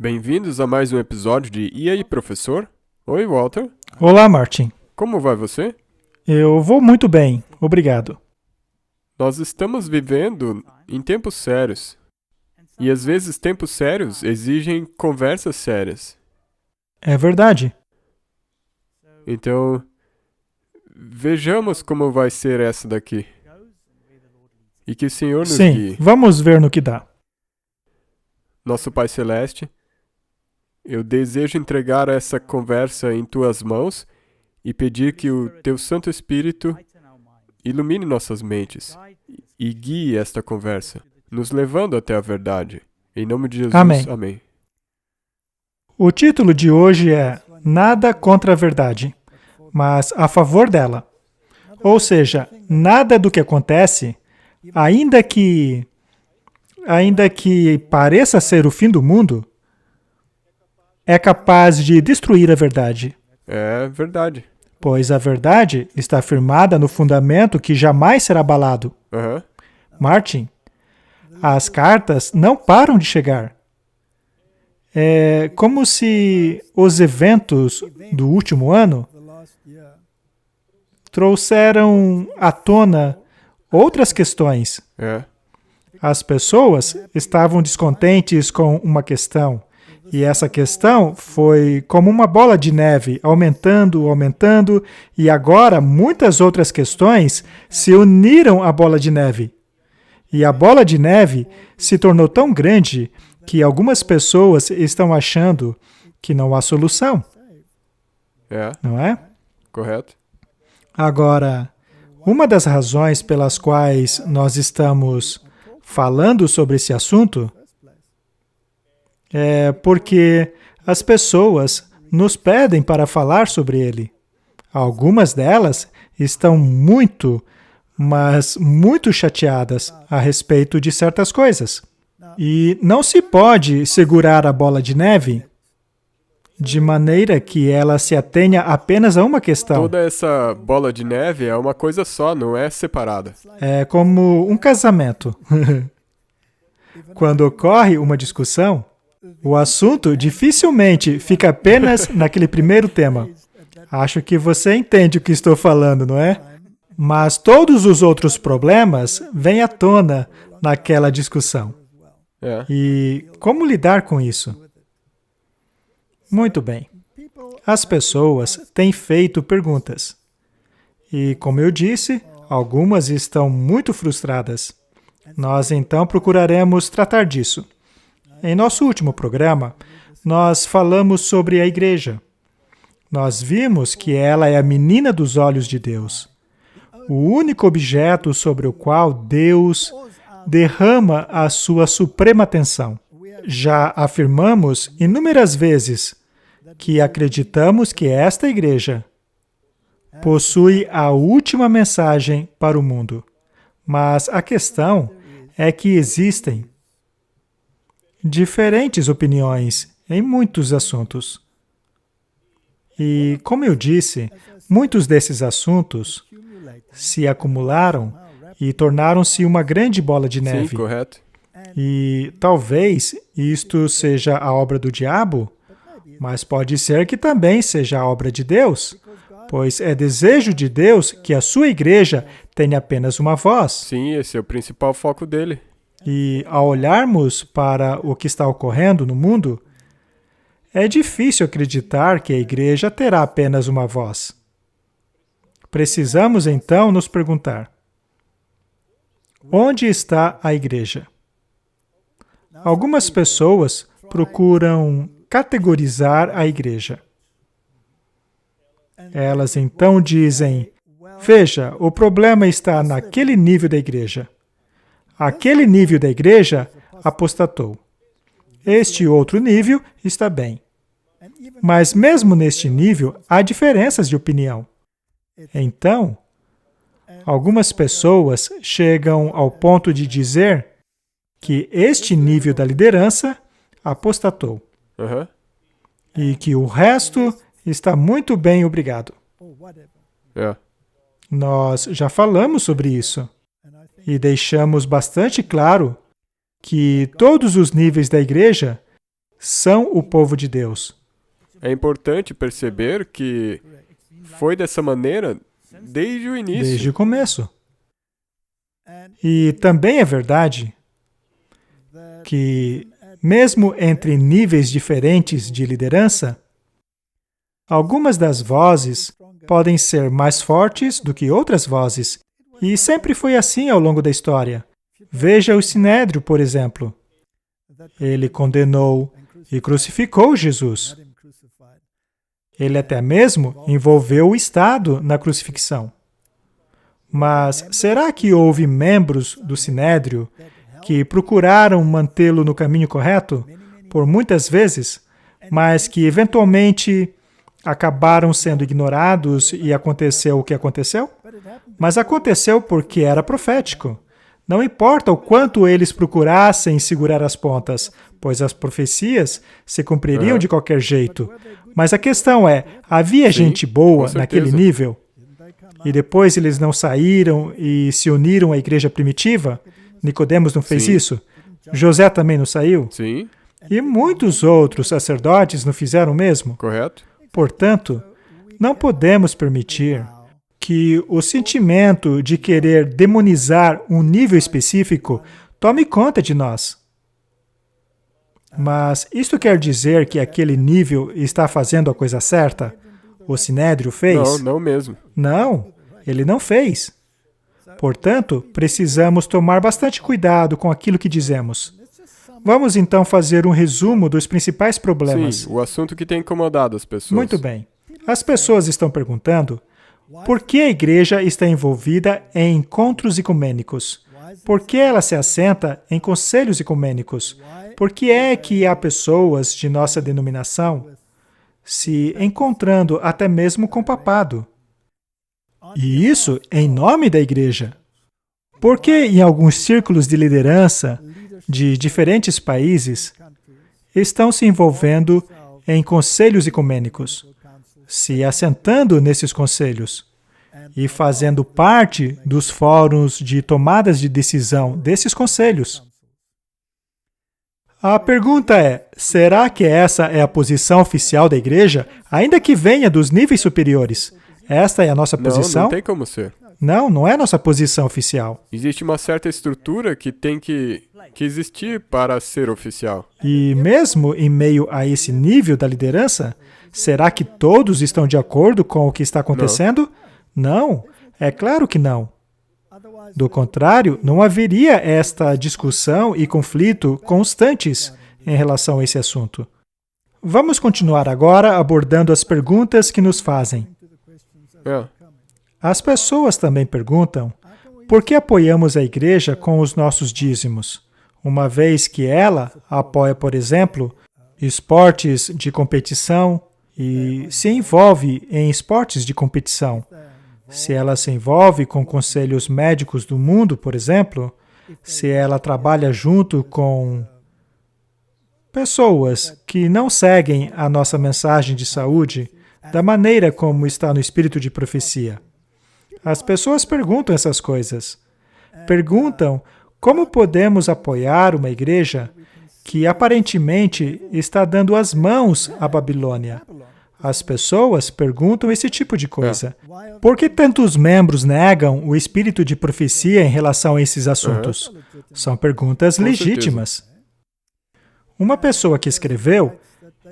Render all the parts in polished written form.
Bem-vindos a mais um episódio de E aí, professor? Oi, Walter. Olá, Martin. Como vai você? Eu vou muito bem, obrigado. Nós estamos vivendo em tempos sérios. E às vezes tempos sérios exigem conversas sérias. É verdade. Então, vejamos como vai ser essa daqui. E que o Senhor nos Sim, guie. vamos ver no que dá. Nosso Pai Celeste, eu desejo entregar essa conversa em Tuas mãos e pedir que o Teu Santo Espírito ilumine nossas mentes e guie esta conversa, nos levando até a verdade. Em nome de Jesus, Amém. amém. O título de hoje é Nada contra a verdade, mas a favor dela. Ou seja, nada do que acontece, ainda que pareça ser o fim do mundo, é capaz de destruir a verdade. É verdade. Pois a verdade está firmada no fundamento que jamais será abalado. Aham. Martin, as cartas não param de chegar. É como se os eventos do último ano trouxeram à tona outras questões. É. As pessoas estavam descontentes com uma questão, e essa questão foi como uma bola de neve, aumentando, aumentando, e agora muitas outras questões se uniram à bola de neve. E a bola de neve se tornou tão grande que algumas pessoas estão achando que não há solução, É. não é? Correto. Agora, uma das razões pelas quais nós estamos falando sobre esse assunto é porque as pessoas nos pedem para falar sobre ele. Algumas delas estão muito, mas muito chateadas a respeito de certas coisas. E não se pode segurar a bola de neve de maneira que ela se atenha apenas a uma questão. Toda essa bola de neve é uma coisa só, não é separada. É como um casamento. Quando ocorre uma discussão, o assunto dificilmente fica apenas naquele primeiro tema. Acho que você entende o que estou falando, não é? Mas todos os outros problemas vêm à tona naquela discussão. É. E como lidar com isso? Muito bem. As pessoas têm feito perguntas. E, como eu disse, algumas estão muito frustradas. Nós, então, procuraremos tratar disso. Em nosso último programa, nós falamos sobre a igreja. Nós vimos que ela é a menina dos olhos de Deus, o único objeto sobre o qual Deus derrama a sua suprema atenção. Já afirmamos inúmeras vezes que acreditamos que esta igreja possui a última mensagem para o mundo. Mas a questão é que existem diferentes opiniões em muitos assuntos. E, como eu disse, muitos desses assuntos se acumularam e tornaram-se uma grande bola de neve. Sim, correto. E talvez isto seja a obra do diabo, mas pode ser que também seja a obra de Deus, pois é desejo de Deus que a sua igreja tenha apenas uma voz. Sim, esse é o principal foco dele. E ao olharmos para o que está ocorrendo no mundo, é difícil acreditar que a igreja terá apenas uma voz. Precisamos então nos perguntar: onde está a igreja? Algumas pessoas procuram categorizar a igreja. Elas então dizem: veja, o problema está naquele nível da igreja. Aquele nível da igreja apostatou. Este outro nível está bem. Mas mesmo neste nível, há diferenças de opinião. Então, algumas pessoas chegam ao ponto de dizer que este nível da liderança apostatou. Aham. E que o resto está muito bem, obrigado. É. Nós já falamos sobre isso. E deixamos bastante claro que todos os níveis da igreja são o povo de Deus. É importante perceber que foi dessa maneira desde o início. Desde o começo. E também é verdade que, mesmo entre níveis diferentes de liderança, algumas das vozes podem ser mais fortes do que outras vozes. E sempre foi assim ao longo da história. Veja o Sinédrio, por exemplo. Ele condenou e crucificou Jesus. Ele até mesmo envolveu o Estado na crucifixão. Mas será que houve membros do Sinédrio que procuraram mantê-lo no caminho correto por muitas vezes, mas que eventualmente acabaram sendo ignorados e aconteceu o que aconteceu? Mas aconteceu porque era profético. Não importa o quanto eles procurassem segurar as pontas, pois as profecias se cumpririam de qualquer jeito. Mas a questão é, havia gente boa naquele nível? E depois eles não saíram e se uniram à igreja primitiva? Nicodemos não fez isso? José também não saiu? Sim. E muitos outros sacerdotes não fizeram o mesmo? Correto. Portanto, não podemos permitir que o sentimento de querer demonizar um nível específico tome conta de nós. Mas isto quer dizer que aquele nível está fazendo a coisa certa? O Sinédrio fez? Não mesmo. Não, ele não fez. Portanto, precisamos tomar bastante cuidado com aquilo que dizemos. Vamos então fazer um resumo dos principais problemas. Sim, o assunto que tem incomodado as pessoas. Muito bem. As pessoas estão perguntando por que a igreja está envolvida em encontros ecumênicos? Por que ela se assenta em conselhos ecumênicos? Por que é que há pessoas de nossa denominação se encontrando até mesmo com o papado? E isso em nome da igreja. Por que em alguns círculos de liderança de diferentes países estão se envolvendo em conselhos ecumênicos, se assentando nesses conselhos e fazendo parte dos fóruns de tomadas de decisão desses conselhos? A pergunta é, será que essa é a posição oficial da igreja, ainda que venha dos níveis superiores? Esta é a nossa posição? Não tem como ser. Não é a nossa posição oficial. Existe uma certa estrutura que tem que existir para ser oficial. E mesmo em meio a esse nível da liderança, será que todos estão de acordo com o que está acontecendo? Não, é claro que não. Do contrário, não haveria esta discussão e conflito constantes em relação a esse assunto. Vamos continuar agora abordando as perguntas que nos fazem. As pessoas também perguntam por que apoiamos a igreja com os nossos dízimos, uma vez que ela apoia, por exemplo, esportes de competição e se envolve em esportes de competição. Se ela se envolve com conselhos médicos do mundo, por exemplo, se ela trabalha junto com pessoas que não seguem a nossa mensagem de saúde da maneira como está no espírito de profecia. As pessoas perguntam essas coisas. Perguntam como podemos apoiar uma igreja que aparentemente está dando as mãos à Babilônia. As pessoas perguntam esse tipo de coisa. Por que tantos membros negam o espírito de profecia em relação a esses assuntos? São perguntas legítimas. Uma pessoa que escreveu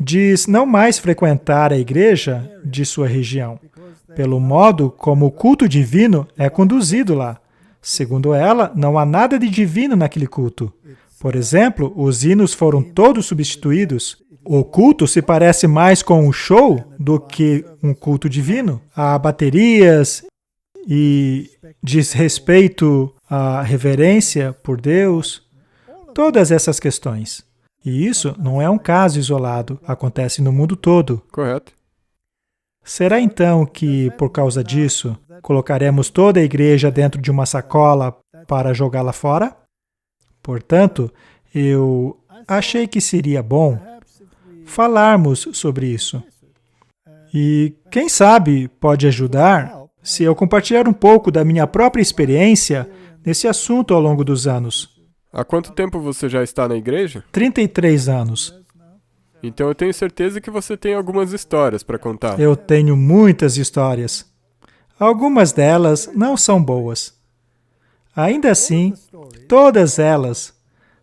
diz não mais frequentar a igreja de sua região, pelo modo como o culto divino é conduzido lá. Segundo ela, não há nada de divino naquele culto. Por exemplo, os hinos foram todos substituídos. O culto se parece mais com um show do que um culto divino. Há baterias e diz respeito à reverência por Deus. Todas essas questões. E isso não é um caso isolado. Acontece no mundo todo. Correto. Será então que, por causa disso, colocaremos toda a igreja dentro de uma sacola para jogá-la fora? Portanto, eu achei que seria bom falarmos sobre isso. E, quem sabe, pode ajudar se eu compartilhar um pouco da minha própria experiência nesse assunto ao longo dos anos. Há quanto tempo você já está na igreja? 33 anos. Então eu tenho certeza que você tem algumas histórias para contar. Eu tenho muitas histórias. Algumas delas não são boas. Ainda assim, todas elas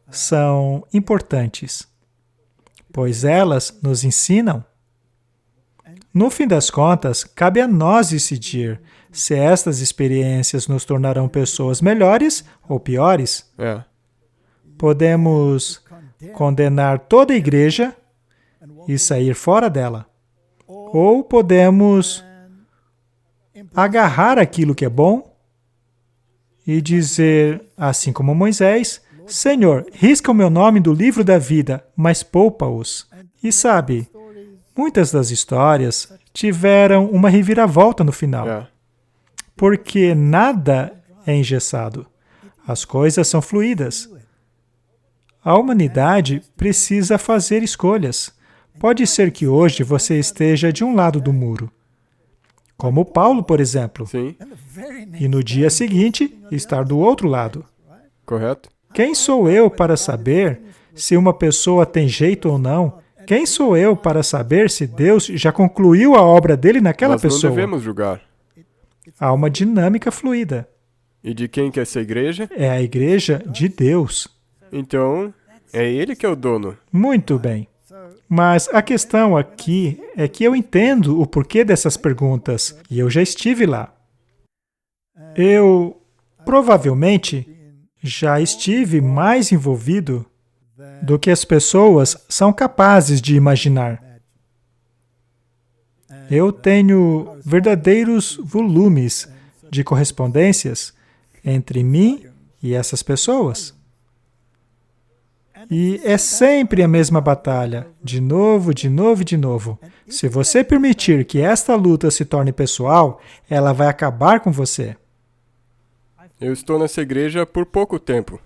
são importantes, pois elas nos ensinam. No fim das contas, cabe a nós decidir se estas experiências nos tornarão pessoas melhores ou piores. Podemos condenar toda a igreja e sair fora dela. Ou podemos agarrar aquilo que é bom e dizer, assim como Moisés, Senhor, risca o meu nome do livro da vida, mas poupa-os. E sabe, muitas das histórias tiveram uma reviravolta no final. Porque nada é engessado. As coisas são fluídas. A humanidade precisa fazer escolhas. Pode ser que hoje você esteja de um lado do muro, como Paulo, por exemplo. Sim. E no dia seguinte, estar do outro lado. Correto? Quem sou eu para saber se uma pessoa tem jeito ou não? Quem sou eu para saber se Deus já concluiu a obra dele naquela Nós pessoa? não devemos julgar. Há uma dinâmica fluida. E de quem que é essa igreja? É a igreja de Deus. Então, é Ele que é o dono. Muito bem. Mas a questão aqui é que eu entendo o porquê dessas perguntas, e eu já estive lá. Eu, provavelmente, já estive mais envolvido do que as pessoas são capazes de imaginar. Eu tenho verdadeiros volumes de correspondências entre mim e essas pessoas. E é sempre a mesma batalha, de novo, de novo e de novo. Se você permitir que esta luta se torne pessoal, ela vai acabar com você. Eu estou nessa igreja por pouco tempo.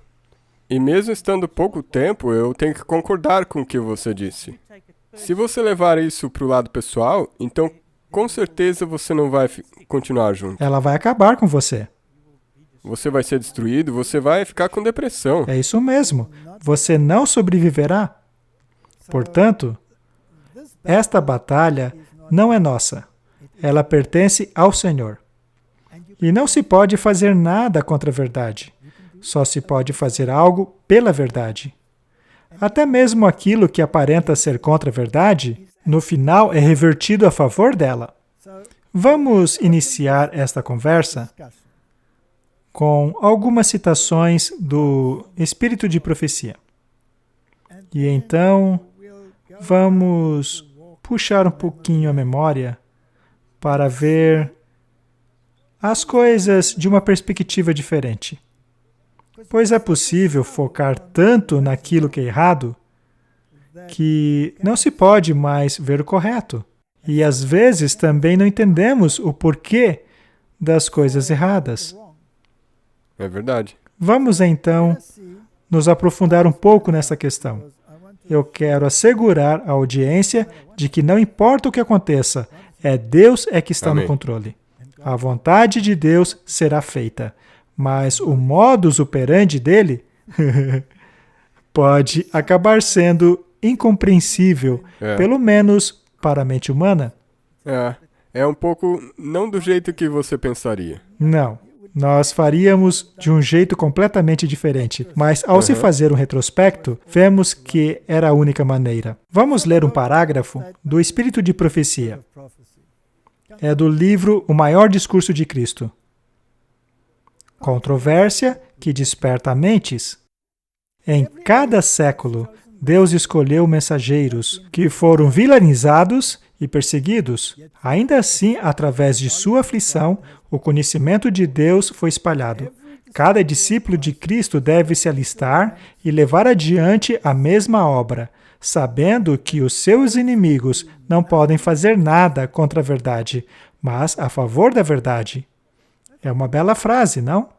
E mesmo estando pouco tempo, eu tenho que concordar com o que você disse. Se você levar isso para o lado pessoal, então com certeza você não vai continuar junto. Ela vai acabar com você. Você vai ser destruído, você vai ficar com depressão. É isso mesmo. Você não sobreviverá. Portanto, esta batalha não é nossa. Ela pertence ao Senhor. E não se pode fazer nada contra a verdade. Só se pode fazer algo pela verdade. Até mesmo aquilo que aparenta ser contra a verdade, no final é revertido a favor dela. Vamos iniciar esta conversa com algumas citações do Espírito de Profecia. E então, vamos puxar um pouquinho a memória para ver as coisas de uma perspectiva diferente. Pois é possível focar tanto naquilo que é errado que não se pode mais ver o correto. E às vezes também não entendemos o porquê das coisas erradas. É verdade. Vamos então nos aprofundar um pouco nessa questão. Eu quero assegurar a audiência de que não importa o que aconteça, Deus é que está no controle. A vontade de Deus será feita, mas o modus operandi dele pode acabar sendo incompreensível, pelo menos para a mente humana. É um pouco não do jeito que você pensaria. Não. Nós faríamos de um jeito completamente diferente, mas ao se fazer um retrospecto, vemos que era a única maneira. Vamos ler um parágrafo do Espírito de Profecia. É do livro O Maior Discurso de Cristo. Controvérsia que desperta mentes. Em cada século, Deus escolheu mensageiros que foram vilanizados e perseguidos. Ainda assim, através de sua aflição, o conhecimento de Deus foi espalhado. Cada discípulo de Cristo deve se alistar e levar adiante a mesma obra, sabendo que os seus inimigos não podem fazer nada contra a verdade, mas a favor da verdade. É uma bela frase, não?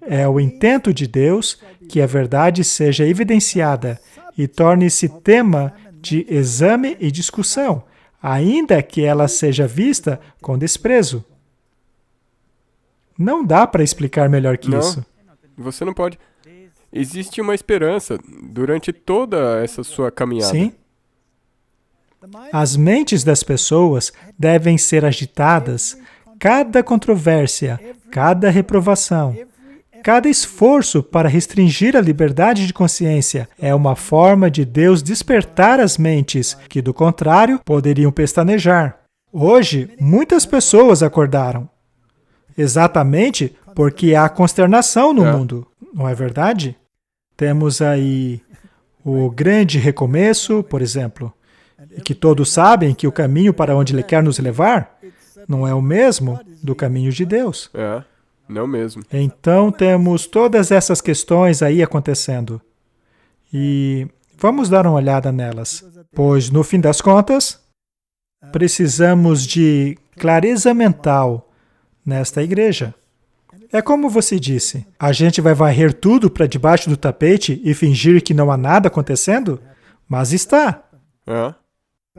É o intento de Deus que a verdade seja evidenciada e torne-se tema de exame e discussão, ainda que ela seja vista com desprezo. Não dá para explicar melhor que isso. Você não pode. Existe uma esperança durante toda essa sua caminhada. Sim, As mentes das pessoas devem ser agitadas. Cada controvérsia, cada reprovação, cada esforço para restringir a liberdade de consciência é uma forma de Deus despertar as mentes, que, do contrário, poderiam pestanejar. Hoje, muitas pessoas acordaram. Exatamente porque há consternação no mundo, não é verdade? Temos aí o grande recomeço, por exemplo, e que todos sabem que o caminho para onde Ele quer nos levar não é o mesmo do caminho de Deus. Não mesmo. Então, temos todas essas questões aí acontecendo. E vamos dar uma olhada nelas, pois, no fim das contas, precisamos de clareza mental nesta igreja. É como você disse, a gente vai varrer tudo para debaixo do tapete e fingir que não há nada acontecendo? Mas está.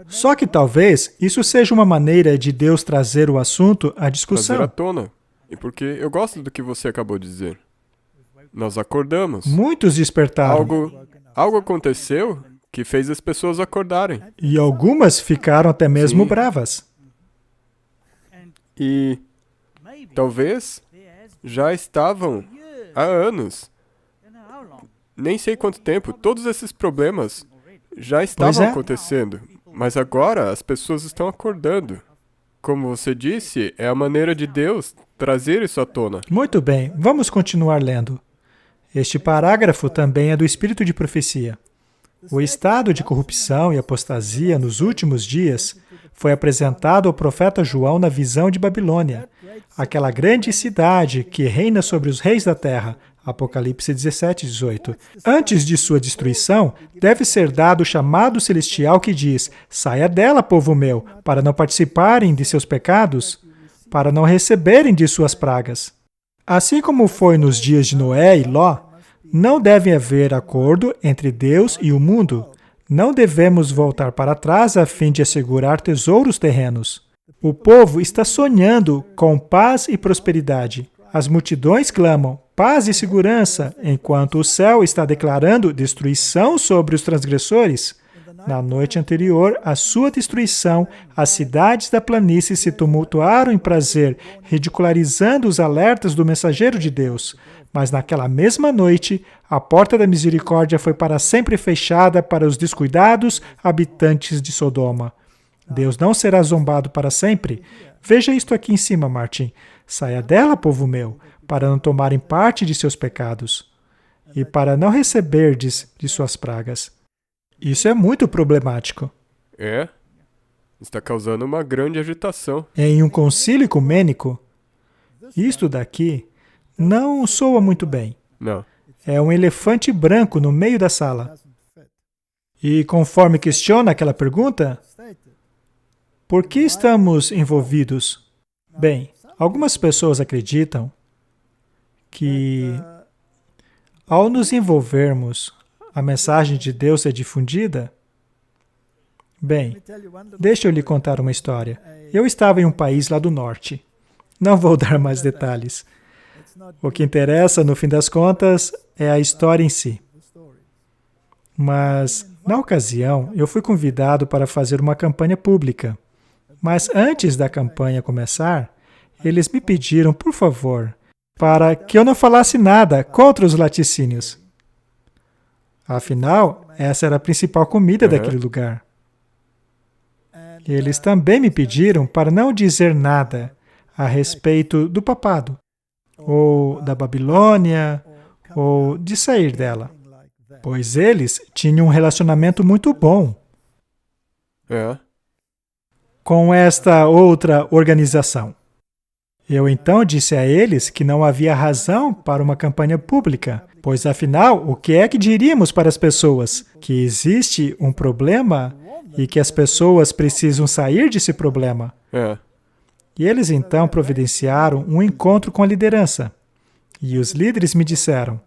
Só que talvez isso seja uma maneira de Deus trazer o assunto à discussão. Trazer à tona. E porque eu gosto do que você acabou de dizer. Nós acordamos. Muitos despertaram. Algo aconteceu que fez as pessoas acordarem. E algumas ficaram até mesmo bravas. E talvez já estavam há anos. Nem sei quanto tempo. Todos esses problemas já estavam acontecendo. Mas agora as pessoas estão acordando. Como você disse, é a maneira de Deus trazer isso à tona. Muito bem, vamos continuar lendo. Este parágrafo também é do espírito de profecia. O estado de corrupção e apostasia nos últimos dias foi apresentado ao profeta João na visão de Babilônia, aquela grande cidade que reina sobre os reis da terra. Apocalipse 17, 18. Antes de sua destruição, deve ser dado o chamado celestial que diz: saia dela, povo meu, para não participarem de seus pecados, para não receberem de suas pragas. Assim como foi nos dias de Noé e Ló, não deve haver acordo entre Deus e o mundo. Não devemos voltar para trás a fim de assegurar tesouros terrenos. O povo está sonhando com paz e prosperidade. As multidões clamam paz e segurança, enquanto o céu está declarando destruição sobre os transgressores. Na noite anterior à sua destruição, as cidades da planície se tumultuaram em prazer, ridicularizando os alertas do mensageiro de Deus. Mas naquela mesma noite, a porta da misericórdia foi para sempre fechada para os descuidados habitantes de Sodoma. Deus não será zombado para sempre. Veja isto aqui em cima, Martin. Saia dela, povo meu, para não tomarem parte de seus pecados e para não receberdes de suas pragas. Isso é muito problemático. Está causando uma grande agitação. Em um concílio ecumênico, isto daqui não soa muito bem. Não. É um elefante branco no meio da sala. E conforme questiona aquela pergunta, por que estamos envolvidos? Bem, algumas pessoas acreditam que, ao nos envolvermos, a mensagem de Deus é difundida? Bem, deixa eu lhe contar uma história. Eu estava em um país lá do norte. Não vou dar mais detalhes. O que interessa, no fim das contas, é a história em si. Mas, na ocasião, eu fui convidado para fazer uma campanha pública. Mas antes da campanha começar, eles me pediram, por favor, para que eu não falasse nada contra os laticínios. Afinal, essa era a principal comida daquele lugar. Eles também me pediram para não dizer nada a respeito do papado, ou da Babilônia, ou de sair dela, pois eles tinham um relacionamento muito bom com esta outra organização. Eu então disse a eles que não havia razão para uma campanha pública, pois afinal, o que é que diríamos para as pessoas? Que existe um problema e que as pessoas precisam sair desse problema. E eles então providenciaram um encontro com a liderança. E os líderes me disseram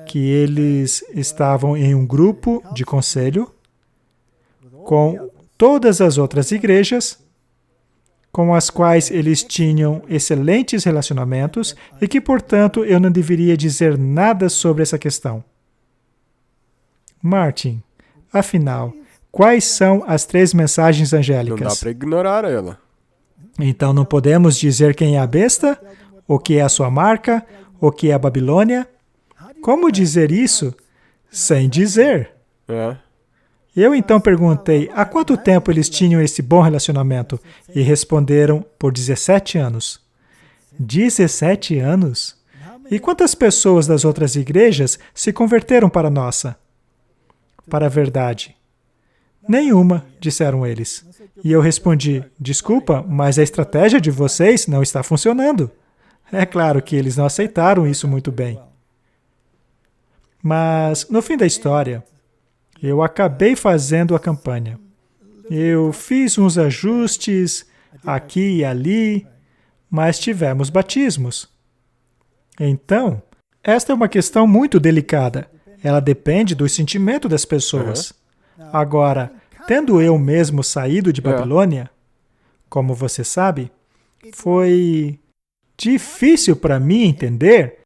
que eles estavam em um grupo de conselho com todas as outras igrejas com as quais eles tinham excelentes relacionamentos e que, portanto, eu não deveria dizer nada sobre essa questão. Martin, afinal, quais são as 3 mensagens Não dá angélicas. para ignorar ela. Então não podemos dizer quem é a besta, o que é a sua marca, o que é a Babilônia. Como dizer isso sem dizer? É. Eu então perguntei há quanto tempo eles tinham esse bom relacionamento e responderam por 17 anos. 17 anos? E quantas pessoas das outras igrejas se converteram para a nossa? Para a verdade? Nenhuma, disseram eles. E eu respondi, desculpa, mas a estratégia de vocês não está funcionando. É claro que eles não aceitaram isso muito bem. Mas, no fim da história, eu acabei fazendo a campanha. Eu fiz uns ajustes aqui e ali, mas tivemos batismos. Então, esta é uma questão muito delicada. Ela depende do sentimento das pessoas. Agora, tendo eu mesmo saído de Babilônia, como você sabe, foi difícil para mim entender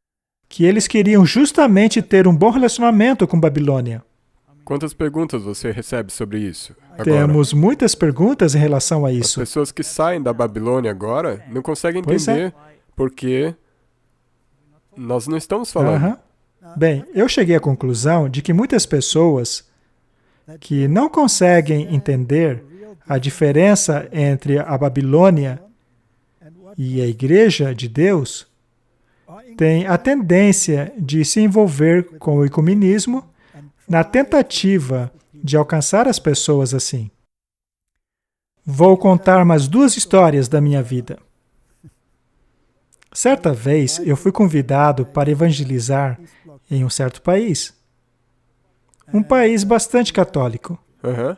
que eles queriam justamente ter um bom relacionamento com Babilônia. Quantas perguntas você recebe sobre isso agora? Temos muitas perguntas em relação a As isso. pessoas que saem da Babilônia agora não conseguem Pois é. entender porque nós não estamos falando. Aham. Bem, eu cheguei à conclusão de que muitas pessoas que não conseguem entender a diferença entre a Babilônia e a Igreja de Deus têm a tendência de se envolver com o ecumenismo na tentativa de alcançar as pessoas assim. Vou contar mais 2 histórias da minha vida. Certa vez, eu fui convidado para evangelizar em um certo país. Um país bastante católico. Aham.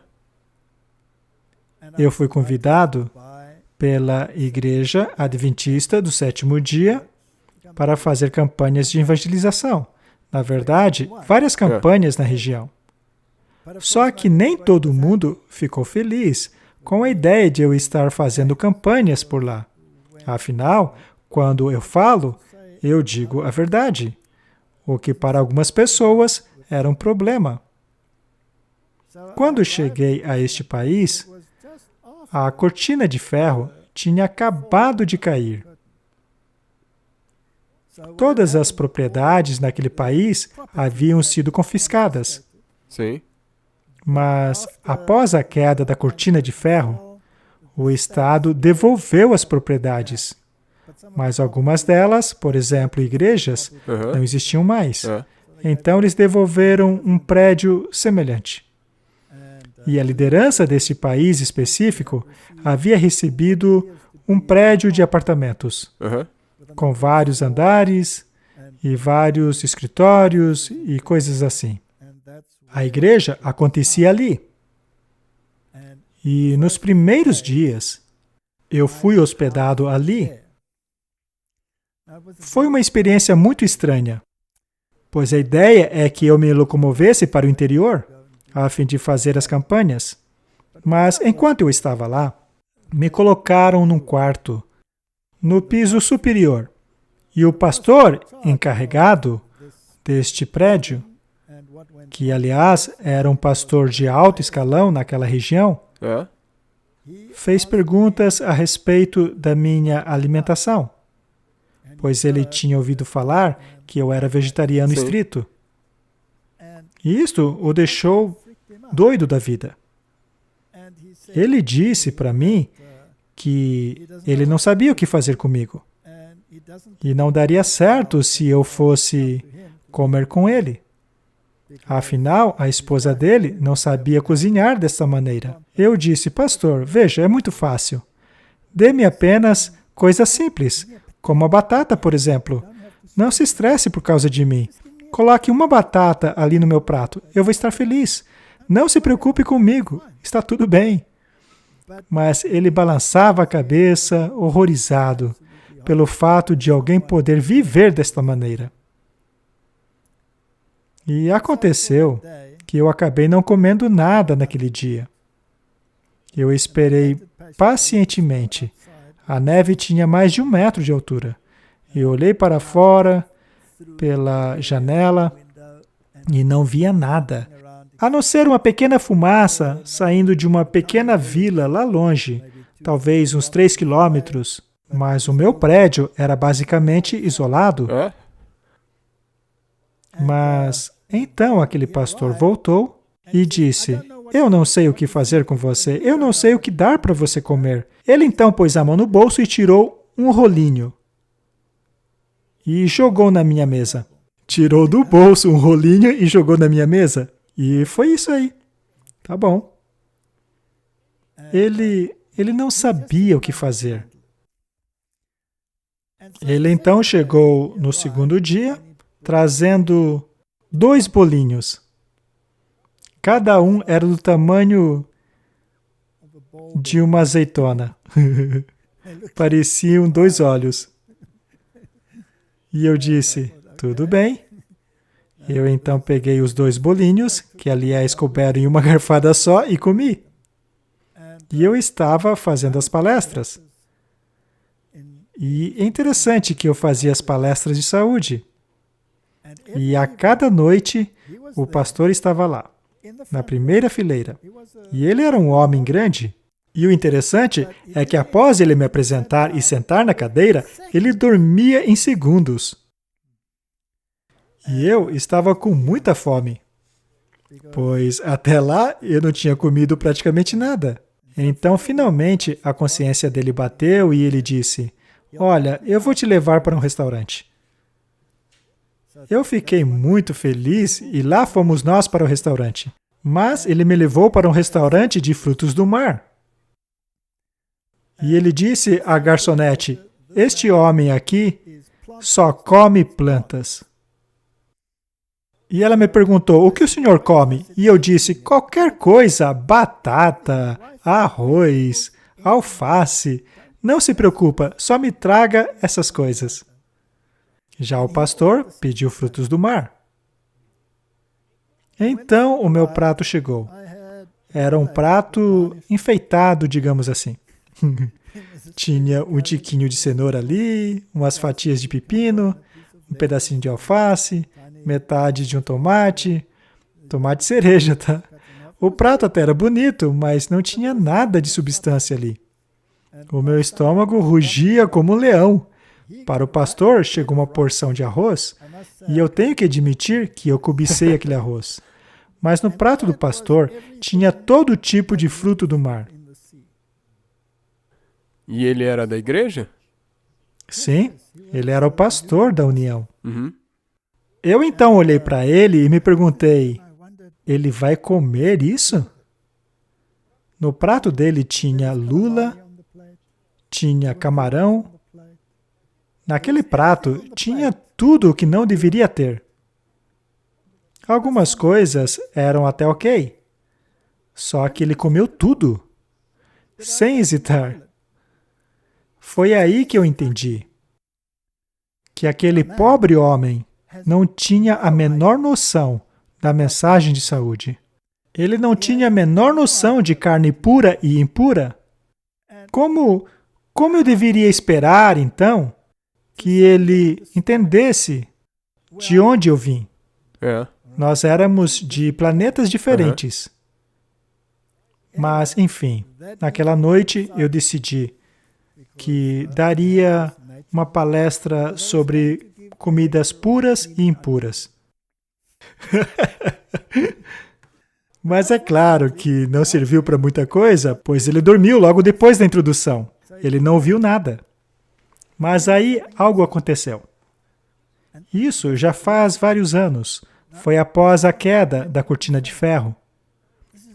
Eu fui convidado pela Igreja Adventista do Sétimo Dia para fazer campanhas de evangelização. Na verdade, várias campanhas na região. Só que nem todo mundo ficou feliz com a ideia de eu estar fazendo campanhas por lá. Afinal, quando eu falo, eu digo a verdade, o que para algumas pessoas era um problema. Quando cheguei a este país, a cortina de ferro tinha acabado de cair. Todas as propriedades naquele país haviam sido confiscadas. Sim. Mas, após a queda da cortina de ferro, o Estado devolveu as propriedades. Mas algumas delas, por exemplo, igrejas, não existiam mais. Então, eles devolveram um prédio semelhante. E a liderança desse país específico havia recebido um prédio de apartamentos, com vários andares e vários escritórios e coisas assim. A igreja acontecia ali. E nos primeiros dias, eu fui hospedado ali. Foi uma experiência muito estranha, pois a ideia é que eu me locomovesse para o interior, a fim de fazer as campanhas. Mas, enquanto eu estava lá, me colocaram num quarto, no piso superior. E o pastor encarregado deste prédio, que, aliás, era um pastor de alto escalão naquela região, fez perguntas a respeito da minha alimentação, pois ele tinha ouvido falar que eu era vegetariano estrito. E isto o deixou doido da vida. Ele disse para mim que ele não sabia o que fazer comigo. E não daria certo se eu fosse comer com ele. Afinal, a esposa dele não sabia cozinhar dessa maneira. Eu disse, pastor, veja, é muito fácil. Dê-me apenas coisas simples, como a batata, por exemplo. Não se estresse por causa de mim. Coloque uma batata ali no meu prato. Eu vou estar feliz. Não se preocupe comigo. Está tudo bem. Mas ele balançava a cabeça, horrorizado, pelo fato de alguém poder viver desta maneira. E aconteceu que eu acabei não comendo nada naquele dia. Eu esperei pacientemente. A neve tinha mais de 1 metro de altura. Eu olhei para fora, pela janela, e não via nada. a não ser uma pequena fumaça saindo de uma pequena vila lá longe, talvez uns 3 quilômetros, mas o meu prédio era basicamente isolado. É? Mas então aquele pastor voltou e disse: eu não sei o que fazer com você, eu não sei o que dar para você comer. Ele então pôs a mão no bolso e tirou um rolinho e jogou na minha mesa. Tirou do bolso um rolinho e jogou na minha mesa. E foi isso aí. Tá bom. Ele não sabia o que fazer. Ele então chegou no segundo dia, trazendo 2 bolinhos. Cada um era do tamanho de uma azeitona. Pareciam 2 olhos. E eu disse: tudo bem. Eu então peguei os 2 bolinhos, que aliás couberam em uma garfada só, e comi. E eu estava fazendo as palestras. E é interessante que eu fazia as palestras de saúde. E a cada noite, o pastor estava lá, na primeira fileira. E ele era um homem grande. E o interessante é que após ele me apresentar e sentar na cadeira, ele dormia em segundos. E eu estava com muita fome, pois até lá eu não tinha comido praticamente nada. Então, finalmente, a consciência dele bateu e ele disse: olha, eu vou te levar para um restaurante. Eu fiquei muito feliz e lá fomos nós para o restaurante. Mas ele me levou para um restaurante de frutos do mar. E ele disse à garçonete: este homem aqui só come plantas. E ela me perguntou: o que o senhor come? E eu disse: qualquer coisa, batata, arroz, alface. Não se preocupa, só me traga essas coisas. Já o pastor pediu frutos do mar. Então o meu prato chegou. Era um prato enfeitado, digamos assim. Tinha um tiquinho de cenoura ali, umas fatias de pepino, um pedacinho de alface, metade de um tomate cereja, tá? O prato até era bonito, mas não tinha nada de substância ali. O meu estômago rugia como um leão. Para o pastor, chegou uma porção de arroz, e eu tenho que admitir que eu cobicei aquele arroz. Mas no prato do pastor tinha todo tipo de fruto do mar. E ele era da igreja? Sim, ele era o pastor da União. Uhum. Eu então olhei para ele e me perguntei: ele vai comer isso? No prato dele tinha lula, tinha camarão. Naquele prato tinha tudo o que não deveria ter. Algumas coisas eram até ok. Só que ele comeu tudo, sem hesitar. Foi aí que eu entendi que aquele pobre homem não tinha a menor noção da mensagem de saúde. Ele não tinha a menor noção de carne pura e impura. Como eu deveria esperar, então, que ele entendesse de onde eu vim? É. Nós éramos de planetas diferentes. Mas, enfim, naquela noite eu decidi que daria uma palestra sobre comidas puras e impuras. Mas é claro que não serviu para muita coisa, pois ele dormiu logo depois da introdução. Ele não ouviu nada. Mas aí algo aconteceu. Isso já faz vários anos. Foi após a queda da cortina de ferro.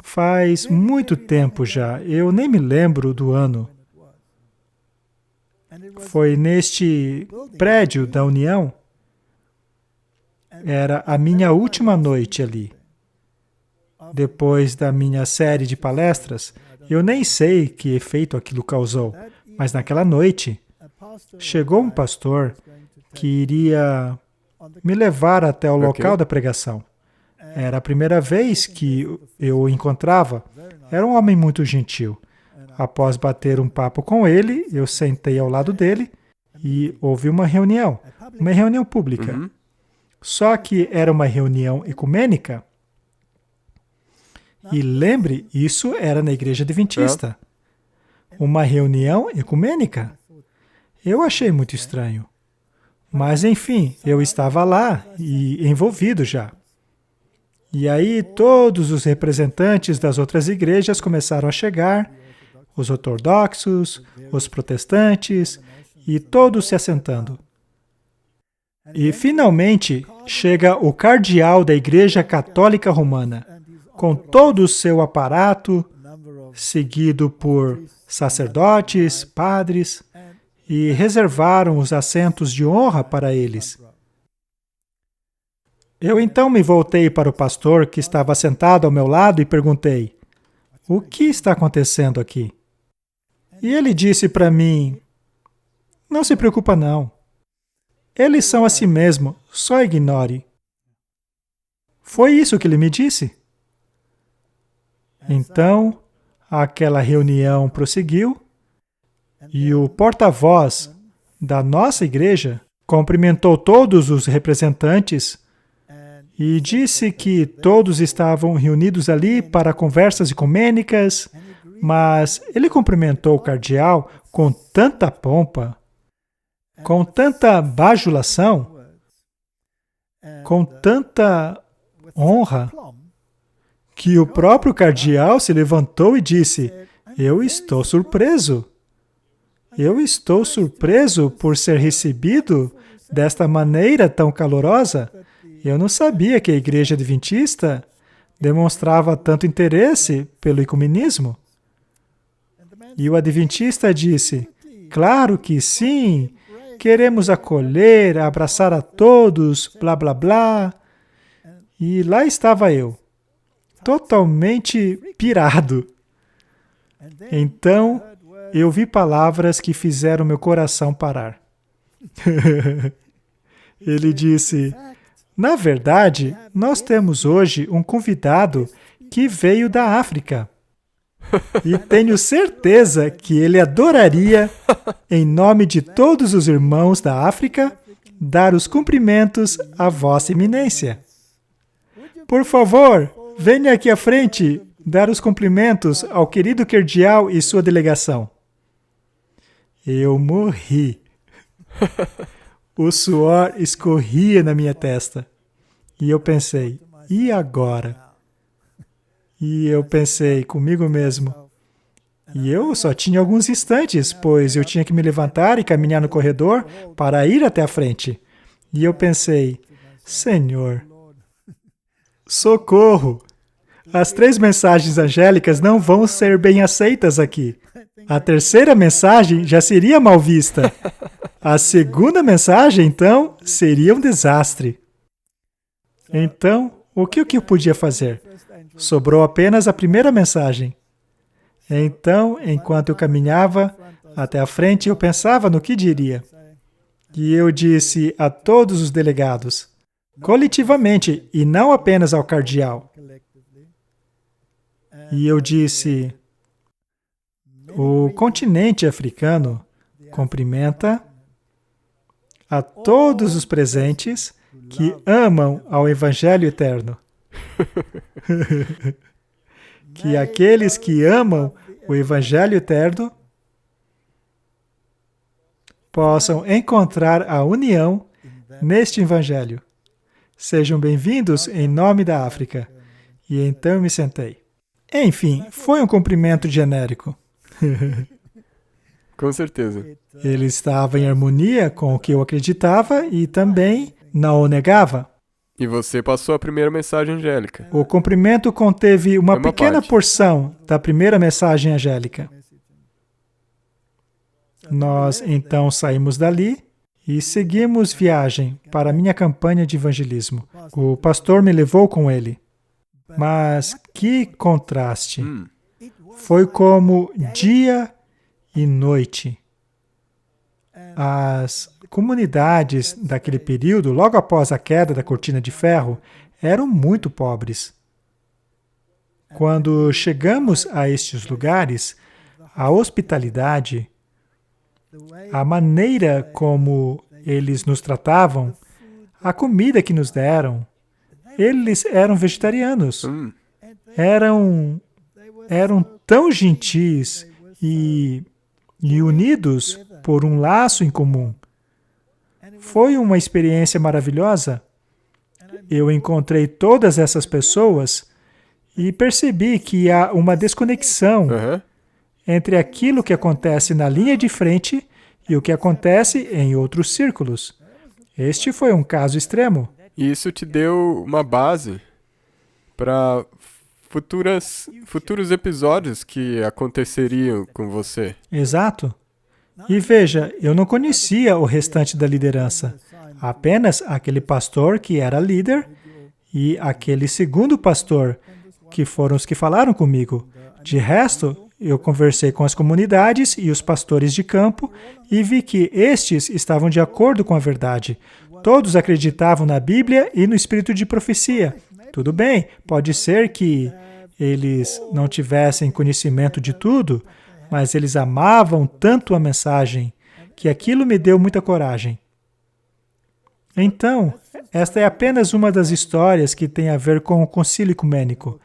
Faz muito tempo já, eu nem me lembro do ano. Foi neste prédio da União. Era a minha última noite ali. Depois da minha série de palestras, eu nem sei que efeito aquilo causou, mas naquela noite, chegou um pastor que iria me levar até o local da pregação. Era a primeira vez que eu o encontrava. Era um homem muito gentil. Após bater um papo com ele, eu sentei ao lado dele e houve uma reunião pública. Uhum. Só que era uma reunião ecumênica. E lembre, isso era na Igreja Adventista. Uma reunião ecumênica. Eu achei muito estranho. Mas, enfim, eu estava lá e envolvido já. E aí todos os representantes das outras igrejas começaram a chegar, os ortodoxos, os protestantes, e todos se assentando. E, finalmente, chega o cardeal da Igreja Católica Romana, com todo o seu aparato, seguido por sacerdotes, padres, e reservaram os assentos de honra para eles. Eu então me voltei para o pastor que estava sentado ao meu lado e perguntei: o que está acontecendo aqui? E ele disse para mim: não se preocupa não. Eles são assim mesmo, só ignore. Foi isso que ele me disse. Então, aquela reunião prosseguiu e o porta-voz da nossa igreja cumprimentou todos os representantes e disse que todos estavam reunidos ali para conversas ecumênicas, mas ele cumprimentou o cardeal com tanta pompa, com tanta bajulação, com tanta honra, que o próprio cardeal se levantou e disse: eu estou surpreso. Eu estou surpreso por ser recebido desta maneira tão calorosa. Eu não sabia que a Igreja Adventista demonstrava tanto interesse pelo ecumenismo. E o Adventista disse: claro que sim, queremos acolher, abraçar a todos, blá blá blá. E lá estava eu, totalmente pirado. Então, eu vi palavras que fizeram meu coração parar. Ele disse: na verdade, nós temos hoje um convidado que veio da África. E tenho certeza que ele adoraria, em nome de todos os irmãos da África, dar os cumprimentos à Vossa Eminência. Por favor, venha aqui à frente dar os cumprimentos ao querido cardeal e sua delegação. Eu morri. O suor escorria na minha testa. E eu pensei: e agora? E eu pensei comigo mesmo. E eu só tinha alguns instantes, pois eu tinha que me levantar e caminhar no corredor para ir até a frente. E eu pensei: Senhor, socorro! As 3 mensagens angélicas não vão ser bem aceitas aqui. A terceira mensagem já seria mal vista. A segunda mensagem, então, seria um desastre. Então, o que eu podia fazer? Sobrou apenas a primeira mensagem. Então, enquanto eu caminhava até a frente, eu pensava no que diria. E eu disse a todos os delegados, coletivamente, e não apenas ao cardeal. E eu disse: o continente africano cumprimenta a todos os presentes que amam ao Evangelho Eterno. Que aqueles que amam o Evangelho Eterno possam encontrar a união neste Evangelho. Sejam bem-vindos em nome da África. E então eu me sentei. Enfim, foi um cumprimento genérico. Com certeza. Ele estava em harmonia com o que eu acreditava e também não o negava. E você passou a primeira mensagem angélica. O cumprimento conteve uma pequena parte. porção da primeira mensagem angélica. Nós então saímos dali e seguimos viagem para a minha campanha de evangelismo. O pastor me levou com ele. Mas que contraste! Foi como dia e noite. As comunidades daquele período, logo após a queda da cortina de ferro, eram muito pobres. Quando chegamos a estes lugares, a hospitalidade, a maneira como eles nos tratavam, a comida que nos deram, eles eram vegetarianos. eram tão gentis e unidos por um laço em comum. Foi uma experiência maravilhosa. Eu encontrei todas essas pessoas e percebi que há uma desconexão entre aquilo que acontece na linha de frente e o que acontece em outros círculos. Este foi um caso extremo. E isso te deu uma base para futuros episódios que aconteceriam com você. Exato. E veja, eu não conhecia o restante da liderança. Apenas aquele pastor que era líder e aquele segundo pastor, que foram os que falaram comigo. De resto, eu conversei com as comunidades e os pastores de campo e vi que estes estavam de acordo com a verdade. Todos acreditavam na Bíblia e no espírito de profecia. Tudo bem, pode ser que eles não tivessem conhecimento de tudo, mas eles amavam tanto a mensagem que aquilo me deu muita coragem. Então, esta é apenas uma das histórias que tem a ver com o concílio ecumênico.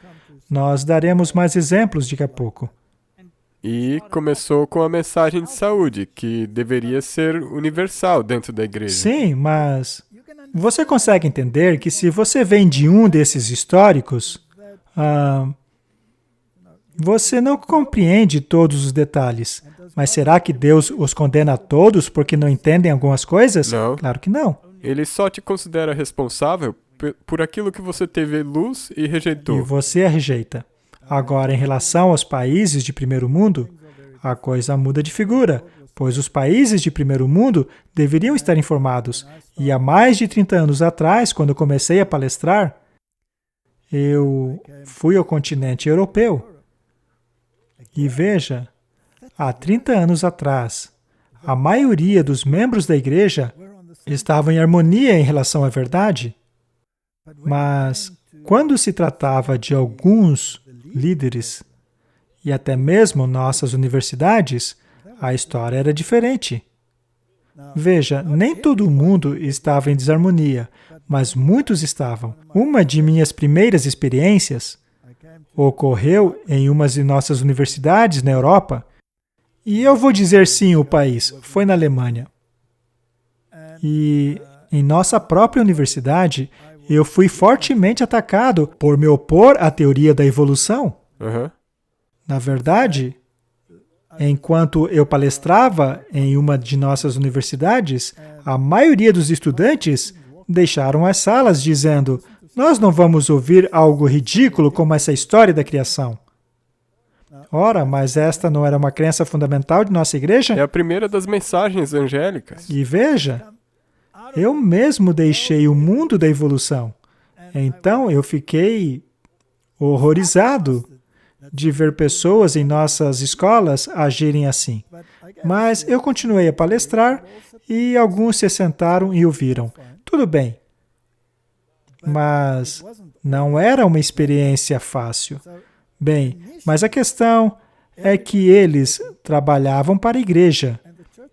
Nós daremos mais exemplos daqui a pouco. E começou com a mensagem de saúde, que deveria ser universal dentro da igreja. Sim, mas você consegue entender que se você vem de um desses históricos, você não compreende todos os detalhes. Mas será que Deus os condena a todos porque não entendem algumas coisas? Não. Claro que não. Ele só te considera responsável por aquilo que você teve luz e rejeitou. E você a rejeita. Agora, em relação aos países de primeiro mundo, a coisa muda de figura, pois os países de primeiro mundo deveriam estar informados. E há mais de 30 anos atrás, quando eu comecei a palestrar, eu fui ao continente europeu. E veja, há 30 anos atrás, a maioria dos membros da igreja estavam em harmonia em relação à verdade, mas quando se tratava de alguns líderes e até mesmo nossas universidades, a história era diferente. Veja, nem todo mundo estava em desarmonia, mas muitos estavam. Uma de minhas primeiras experiências ocorreu em uma de nossas universidades na Europa, e eu vou dizer sim o país, foi na Alemanha. E em nossa própria universidade, eu fui fortemente atacado por me opor à teoria da evolução. Na verdade, enquanto eu palestrava em uma de nossas universidades, a maioria dos estudantes deixaram as salas dizendo: nós não vamos ouvir algo ridículo como essa história da criação. Ora, mas esta não era uma crença fundamental de nossa igreja? É a primeira das mensagens angélicas. E veja, eu mesmo deixei o mundo da evolução. Então eu fiquei horrorizado de ver pessoas em nossas escolas agirem assim. Mas eu continuei a palestrar e alguns se sentaram e ouviram. Tudo bem. Mas não era uma experiência fácil. Bem, mas a questão é que eles trabalhavam para a igreja.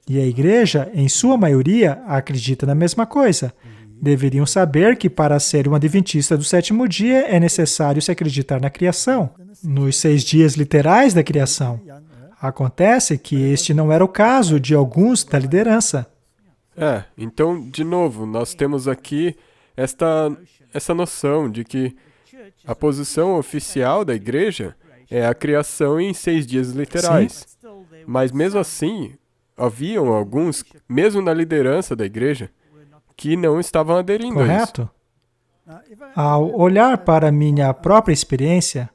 E a igreja, em sua maioria, acredita na mesma coisa. Deveriam saber que para ser um adventista do sétimo dia é necessário se acreditar na criação, nos 6 dias literais da criação. Acontece que este não era o caso de alguns da liderança. Então, de novo, nós temos aqui essa noção de que a posição oficial da igreja é a criação em 6 dias literais. Sim. Mas mesmo assim, haviam alguns, mesmo na liderança da igreja, que não estavam aderindo a isso. Correto? Ao olhar para minha própria experiência,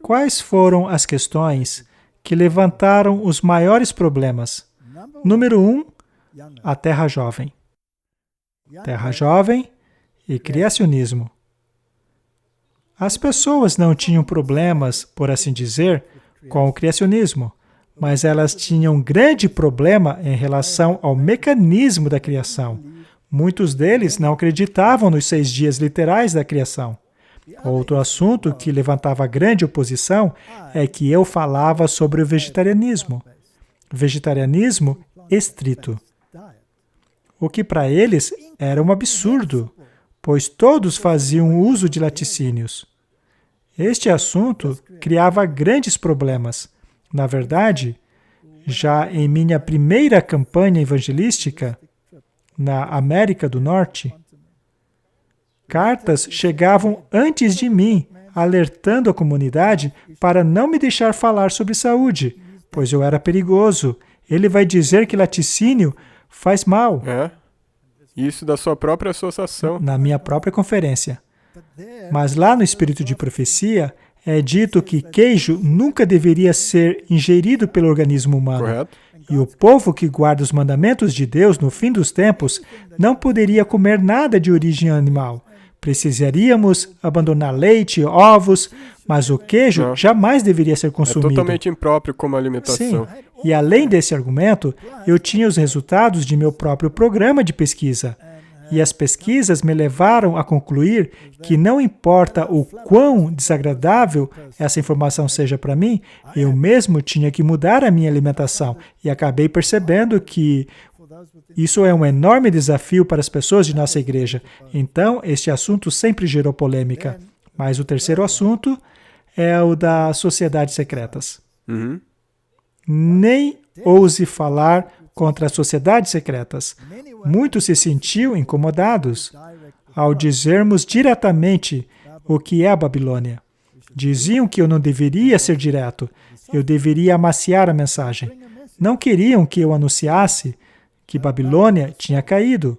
quais foram as questões que levantaram os maiores problemas? Número 1, a Terra Jovem. Terra Jovem e criacionismo. As pessoas não tinham problemas, por assim dizer, com o criacionismo, mas elas tinham um grande problema em relação ao mecanismo da criação. Muitos deles não acreditavam nos 6 dias literais da criação. Outro assunto que levantava grande oposição é que eu falava sobre o vegetarianismo. Vegetarianismo estrito. O que para eles era um absurdo, pois todos faziam uso de laticínios. Este assunto criava grandes problemas. Na verdade, já em minha primeira campanha evangelística na América do Norte, cartas chegavam antes de mim, alertando a comunidade para não me deixar falar sobre saúde, pois eu era perigoso. Ele vai dizer que laticínio faz mal. Isso da sua própria associação. Na minha própria conferência. Mas lá no Espírito de Profecia, é dito que queijo nunca deveria ser ingerido pelo organismo humano. Correto? E o povo que guarda os mandamentos de Deus no fim dos tempos não poderia comer nada de origem animal. Precisaríamos abandonar leite, ovos, mas o queijo jamais deveria ser consumido. É totalmente impróprio como alimentação. Sim. E além desse argumento, eu tinha os resultados de meu próprio programa de pesquisa. E as pesquisas me levaram a concluir que não importa o quão desagradável essa informação seja para mim, eu mesmo tinha que mudar a minha alimentação. E acabei percebendo que isso é um enorme desafio para as pessoas de nossa igreja. Então, este assunto sempre gerou polêmica. Mas o terceiro assunto é o das sociedades secretas. Nem ouse falar contra as sociedades secretas. Muitos se sentiam incomodados ao dizermos diretamente o que é a Babilônia. Diziam que eu não deveria ser direto, eu deveria amaciar a mensagem. Não queriam que eu anunciasse que Babilônia tinha caído.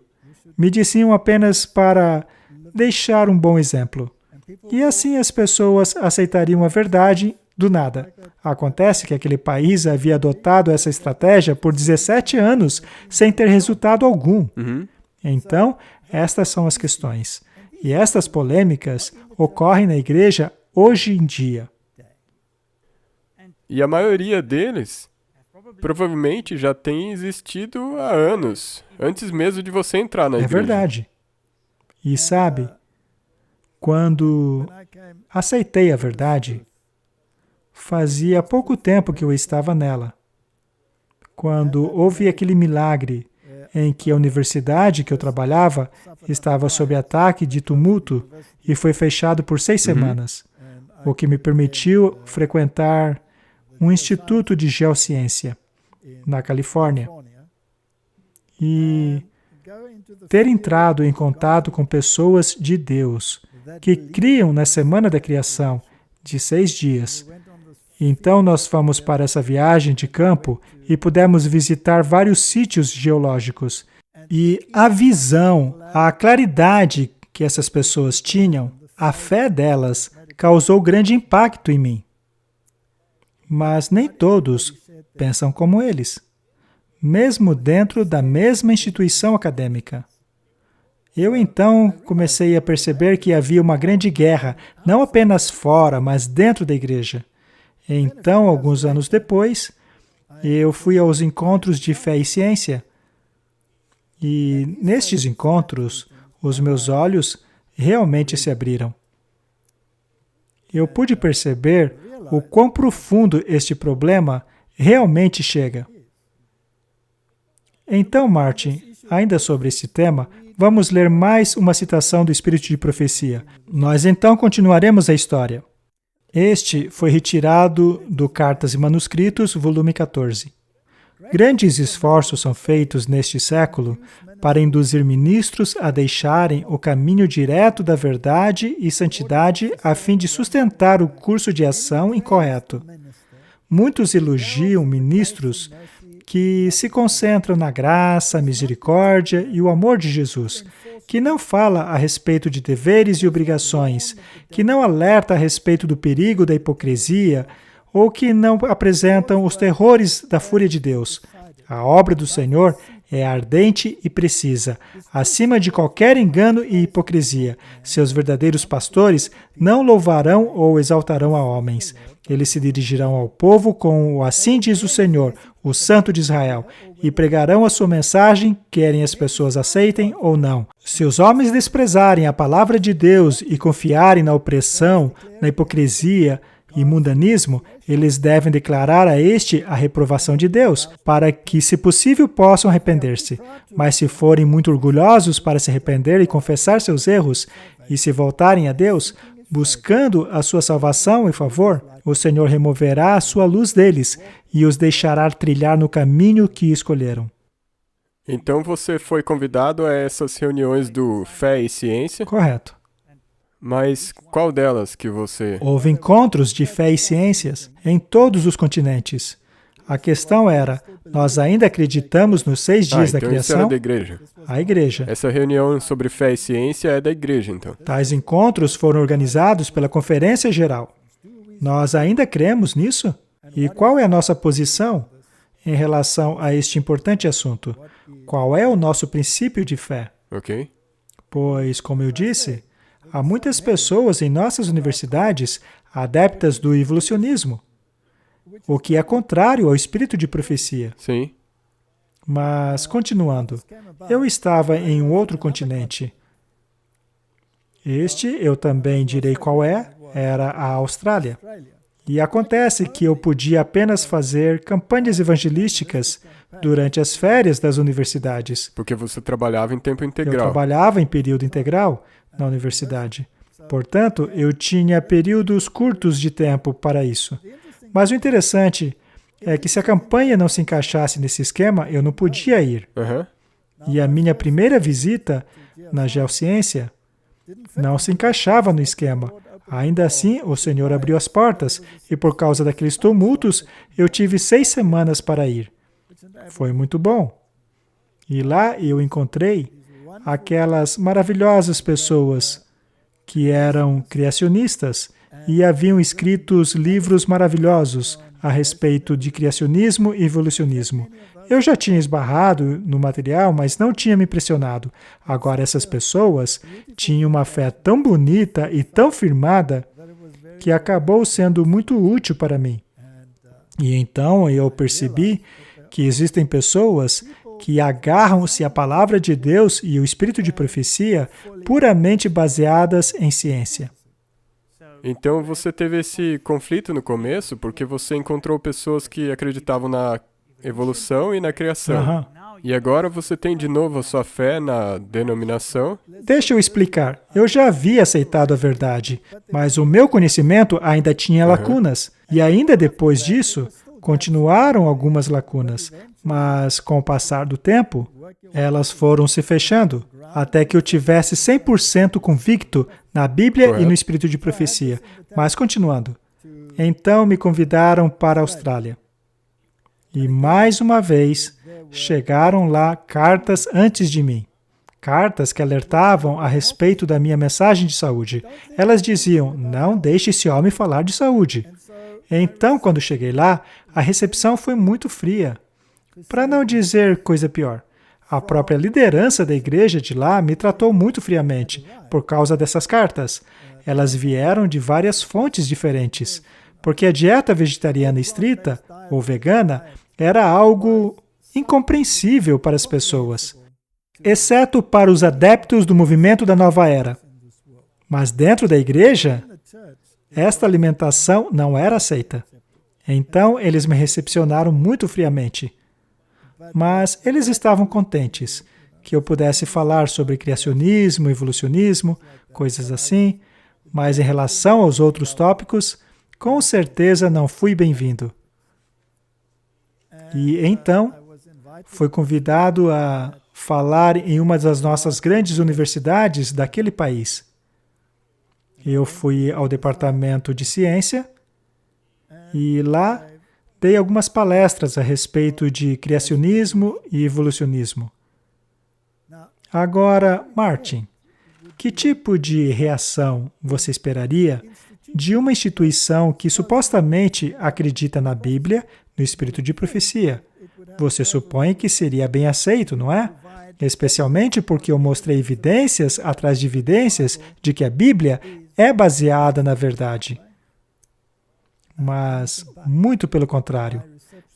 Me diziam apenas para deixar um bom exemplo. E assim as pessoas aceitariam a verdade do nada. Acontece que aquele país havia adotado essa estratégia por 17 anos, sem ter resultado algum. Então, estas são as questões. E estas polêmicas ocorrem na igreja hoje em dia. E a maioria deles provavelmente já tem existido há anos, antes mesmo de você entrar na igreja. É verdade. E sabe, quando aceitei a verdade, fazia pouco tempo que eu estava nela. Quando houve aquele milagre em que a universidade que eu trabalhava estava sob ataque de tumulto e foi fechado por 6 semanas, o que me permitiu frequentar um instituto de geociência na Califórnia e ter entrado em contato com pessoas de Deus que criam na Semana da Criação de 6 dias. Então nós fomos para essa viagem de campo e pudemos visitar vários sítios geológicos. E a visão, a claridade que essas pessoas tinham, a fé delas, causou grande impacto em mim. Mas nem todos pensam como eles, mesmo dentro da mesma instituição acadêmica. Eu então comecei a perceber que havia uma grande guerra, não apenas fora, mas dentro da igreja. Então, alguns anos depois, eu fui aos encontros de fé e ciência. E nestes encontros, os meus olhos realmente se abriram. Eu pude perceber o quão profundo este problema realmente chega. Então, Martin, ainda sobre esse tema, vamos ler mais uma citação do Espírito de Profecia. Nós então continuaremos a história. Este foi retirado do Cartas e Manuscritos, volume 14. Grandes esforços são feitos neste século para induzir ministros a deixarem o caminho direto da verdade e santidade a fim de sustentar o curso de ação incorreto. Muitos elogiam ministros que se concentram na graça, misericórdia e o amor de Jesus, que não fala a respeito de deveres e obrigações, que não alerta a respeito do perigo da hipocrisia, ou que não apresentam os terrores da fúria de Deus. A obra do Senhor é ardente e precisa, acima de qualquer engano e hipocrisia. Seus verdadeiros pastores não louvarão ou exaltarão a homens. Eles se dirigirão ao povo com o assim diz o Senhor, o Santo de Israel, e pregarão a sua mensagem, querem as pessoas aceitem ou não. Se os homens desprezarem a palavra de Deus e confiarem na opressão, na hipocrisia e mundanismo, eles devem declarar a este a reprovação de Deus, para que, se possível, possam arrepender-se. Mas se forem muito orgulhosos para se arrepender e confessar seus erros, e se voltarem a Deus, buscando a sua salvação e favor, o Senhor removerá a sua luz deles e os deixará trilhar no caminho que escolheram. Então você foi convidado a essas reuniões do Fé e Ciência, Correto. mas qual delas que você... Houve encontros de fé e ciências em todos os continentes. A questão era, nós ainda acreditamos nos 6 dias da então isso era criação? da igreja. A igreja. Essa reunião sobre fé e ciência é da igreja, então. Tais encontros foram organizados pela Conferência Geral. Nós ainda cremos nisso? E qual é a nossa posição em relação a este importante assunto? Qual é o nosso princípio de fé? Ok? Pois, como eu disse, há muitas pessoas em nossas universidades adeptas do evolucionismo, o que é contrário ao espírito de profecia. Sim. Mas, continuando, eu estava em um outro continente. Este, eu também direi qual é, era a Austrália. E acontece que eu podia apenas fazer campanhas evangelísticas durante as férias das universidades. Porque você trabalhava em tempo Eu integral. trabalhava em período integral na universidade. Portanto, eu tinha períodos curtos de tempo para isso. Mas o interessante é que se a campanha não se encaixasse nesse esquema, eu não podia ir. Aham. E a minha primeira visita na geociência não se encaixava no esquema. Ainda assim, o Senhor abriu as portas e por causa daqueles tumultos, eu tive 6 semanas para ir. Foi muito bom. E lá eu encontrei aquelas maravilhosas pessoas que eram criacionistas e haviam escrito livros maravilhosos a respeito de criacionismo e evolucionismo. Eu já tinha esbarrado no material, mas não tinha me impressionado. Agora, essas pessoas tinham uma fé tão bonita e tão firmada que acabou sendo muito útil para mim. E então eu percebi que existem pessoas que agarram-se à palavra de Deus e o espírito de profecia puramente baseadas em ciência. Então você teve esse conflito no começo porque você encontrou pessoas que acreditavam na evolução e na criação. Aham. E agora você tem de novo a sua fé na denominação. Deixa eu explicar. Eu já havia aceitado a verdade, mas o meu conhecimento ainda tinha lacunas. E ainda depois disso, continuaram algumas lacunas. Mas com o passar do tempo, elas foram se fechando, até que eu tivesse 100% convicto na Bíblia Correto. e no espírito de profecia. Mas continuando. Então me convidaram para a Austrália. E mais uma vez, chegaram lá cartas antes de mim. Cartas que alertavam a respeito da minha mensagem de saúde. Elas diziam, não deixe esse homem falar de saúde. Então, quando cheguei lá, a recepção foi muito fria. Para não dizer coisa pior. A própria liderança da igreja de lá me tratou muito friamente por causa dessas cartas. Elas vieram de várias fontes diferentes, porque a dieta vegetariana estrita, ou vegana, era algo incompreensível para as pessoas, exceto para os adeptos do movimento da nova era. Mas dentro da igreja, esta alimentação não era aceita. Então, eles me recepcionaram muito friamente. Mas eles estavam contentes que eu pudesse falar sobre criacionismo, evolucionismo, coisas assim, mas em relação aos outros tópicos, com certeza não fui bem-vindo. E então, fui convidado a falar em uma das nossas grandes universidades daquele país. Eu fui ao departamento de ciência e lá dei algumas palestras a respeito de criacionismo e evolucionismo. Agora, Martin, que tipo de reação você esperaria de uma instituição que supostamente acredita na Bíblia, no espírito de profecia? Você supõe que seria bem aceito, não é? Especialmente porque eu mostrei evidências atrás de evidências de que a Bíblia é baseada na verdade. Mas, muito pelo contrário,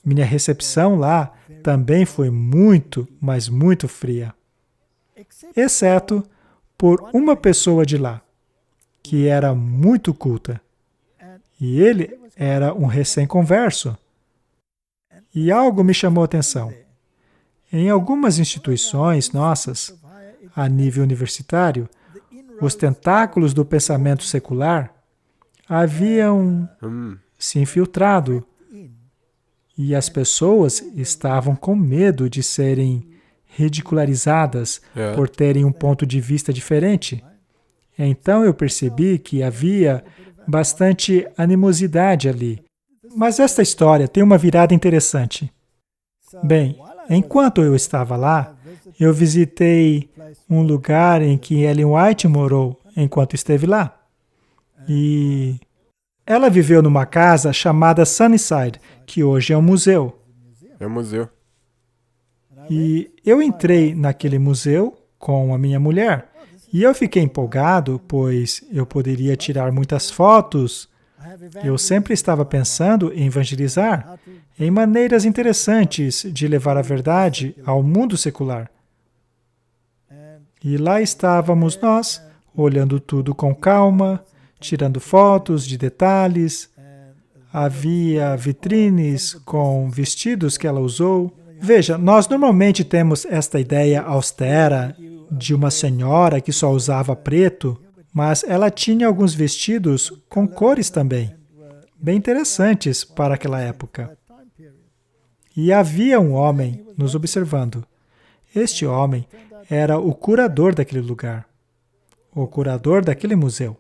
minha recepção lá também foi muito, mas muito fria. Exceto por uma pessoa de lá, que era muito culta. E ele era um recém-converso. E algo me chamou a atenção. Em algumas instituições nossas, a nível universitário, os tentáculos do pensamento secular haviam se infiltrado e as pessoas estavam com medo de serem ridicularizadas por terem um ponto de vista diferente. Então eu percebi que havia bastante animosidade ali. Mas esta história tem uma virada interessante. Bem, enquanto eu estava lá, eu visitei um lugar em que Ellen White morou enquanto esteve lá. E ela viveu numa casa chamada Sunnyside, que hoje é um museu. É um museu. E eu entrei naquele museu com a minha mulher. E eu fiquei empolgado, pois eu poderia tirar muitas fotos. Eu sempre estava pensando em evangelizar, em maneiras interessantes de levar a verdade ao mundo secular. E lá estávamos nós, olhando tudo com calma, tirando fotos de detalhes. Havia vitrines com vestidos que ela usou. Veja, nós normalmente temos esta ideia austera de uma senhora que só usava preto, mas ela tinha alguns vestidos com cores também, bem interessantes para aquela época. E havia um homem nos observando. Este homem era o curador daquele lugar, o curador daquele museu.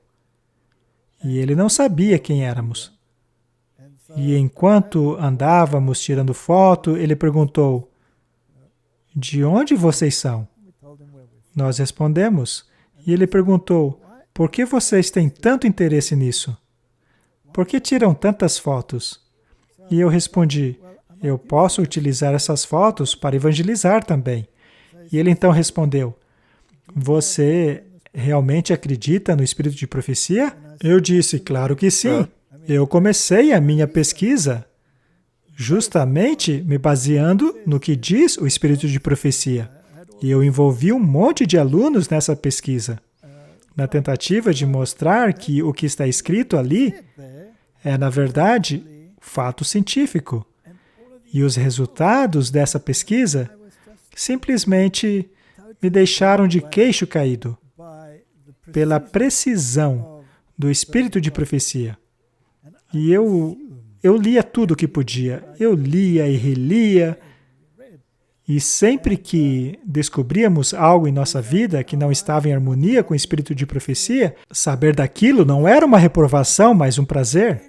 E ele não sabia quem éramos. E enquanto andávamos tirando foto, ele perguntou: "De onde vocês são?" Nós respondemos, e ele perguntou: "Por que vocês têm tanto interesse nisso? Por que tiram tantas fotos?" E eu respondi: "Eu posso utilizar essas fotos para evangelizar também." E ele então respondeu: "Você realmente acredita no espírito de profecia?" Eu disse: "Claro que sim. Eu comecei a minha pesquisa justamente me baseando no que diz o espírito de profecia. E eu envolvi um monte de alunos nessa pesquisa, na tentativa de mostrar que o que está escrito ali é, na verdade, fato científico. E os resultados dessa pesquisa simplesmente me deixaram de queixo caído pela precisão do espírito de profecia. E eu lia tudo o que podia. Eu lia e relia. E sempre que descobríamos algo em nossa vida que não estava em harmonia com o espírito de profecia, saber daquilo não era uma reprovação, mas um prazer.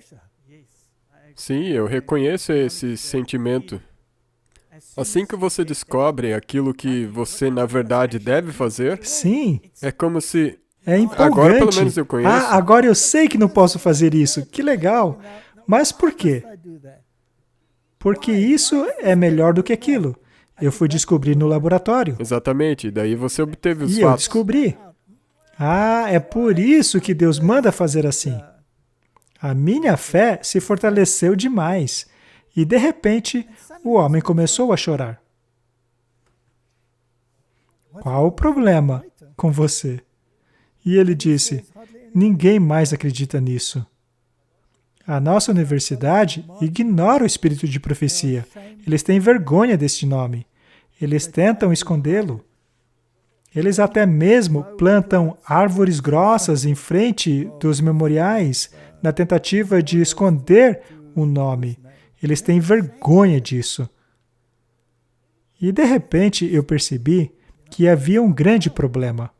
Sim, eu reconheço esse sentimento. Assim que você descobre aquilo que você, na verdade, deve fazer, Sim, é como se... é empolgante. Agora, pelo menos, eu conheço. Ah, agora eu sei que não posso fazer isso. Que legal. Mas por quê? Porque isso é melhor do que aquilo. Eu fui descobrir no laboratório. Exatamente, daí você obteve os E eu fatos. descobri. Ah, é por isso que Deus manda fazer assim. A minha fé se fortaleceu demais. E, de repente, o homem começou a chorar. Qual o problema com você? E ele disse: "Ninguém mais acredita nisso. A nossa universidade ignora o espírito de profecia. Eles têm vergonha deste nome. Eles tentam escondê-lo. Eles até mesmo plantam árvores grossas em frente dos memoriais na tentativa de esconder o nome. Eles têm vergonha disso." E de repente eu percebi que havia um grande problema.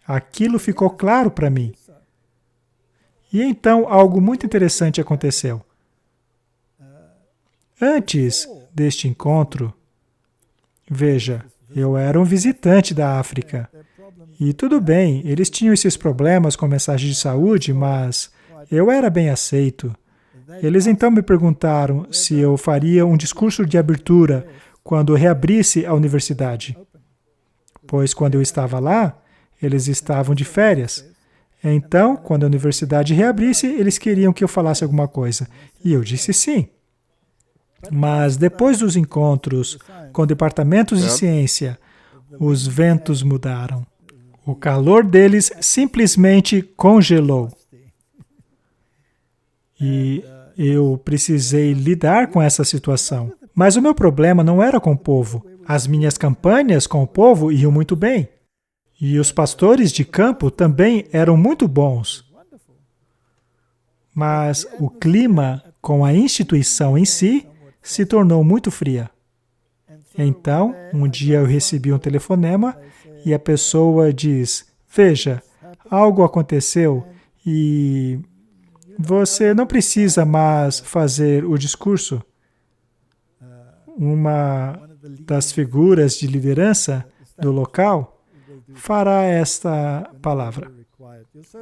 Aquilo ficou claro para mim. E então algo muito interessante aconteceu. Antes deste encontro, veja, eu era um visitante da África. E tudo bem, eles tinham esses problemas com mensagem de saúde, mas eu era bem aceito. Eles então me perguntaram se eu faria um discurso de abertura quando reabrisse a universidade. Pois quando eu estava lá, eles estavam de férias. Então, quando a universidade reabrisse, eles queriam que eu falasse alguma coisa. E eu disse sim. Mas depois dos encontros com departamentos de ciência, os ventos mudaram. O calor deles simplesmente congelou. E eu precisei lidar com essa situação. Mas o meu problema não era com o povo. As minhas campanhas com o povo iam muito bem. E os pastores de campo também eram muito bons. Mas o clima com a instituição em si se tornou muito fria. Então, um dia eu recebi um telefonema e a pessoa diz: veja, algo aconteceu e você não precisa mais fazer o discurso. Uma das figuras de liderança do local fará esta palavra: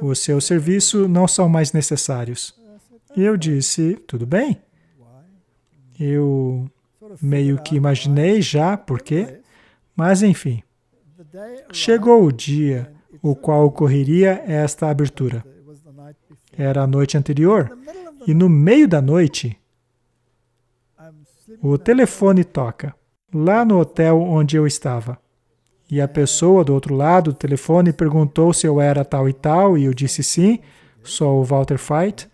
o seu serviço não são mais necessários. E eu disse: tudo bem. Eu meio que imaginei já por quê, mas enfim. Chegou o dia o qual ocorreria esta abertura. Era a noite anterior, e no meio da noite, o telefone toca, lá no hotel onde eu estava. E a pessoa do outro lado do telefone perguntou se eu era tal e tal, e eu disse sim, sou o Walter Veit.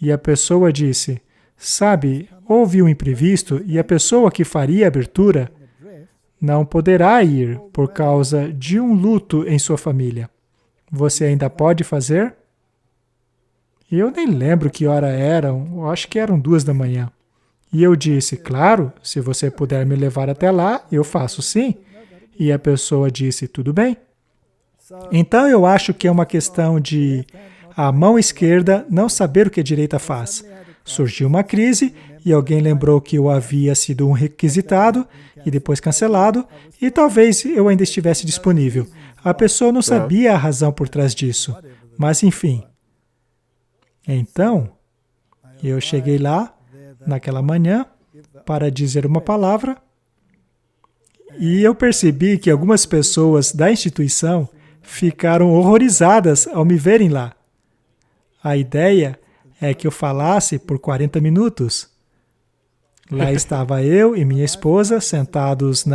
E a pessoa disse: sabe, houve um imprevisto e a pessoa que faria a abertura não poderá ir por causa de um luto em sua família. Você ainda pode fazer? E eu nem lembro que hora eram, acho que eram 2 da manhã. E eu disse: claro, se você puder me levar até lá, eu faço sim. E a pessoa disse: tudo bem. Então eu acho que é uma questão de a mão esquerda não saber o que a direita faz. Surgiu uma crise e alguém lembrou que eu havia sido um requisitado e depois cancelado, e talvez eu ainda estivesse disponível. A pessoa não sabia a razão por trás disso, mas enfim. Então, eu cheguei lá, naquela manhã, para dizer uma palavra, e eu percebi que algumas pessoas da instituição ficaram horrorizadas ao me verem lá. A ideia é que eu falasse por 40 minutos. Lá estava eu e minha esposa sentados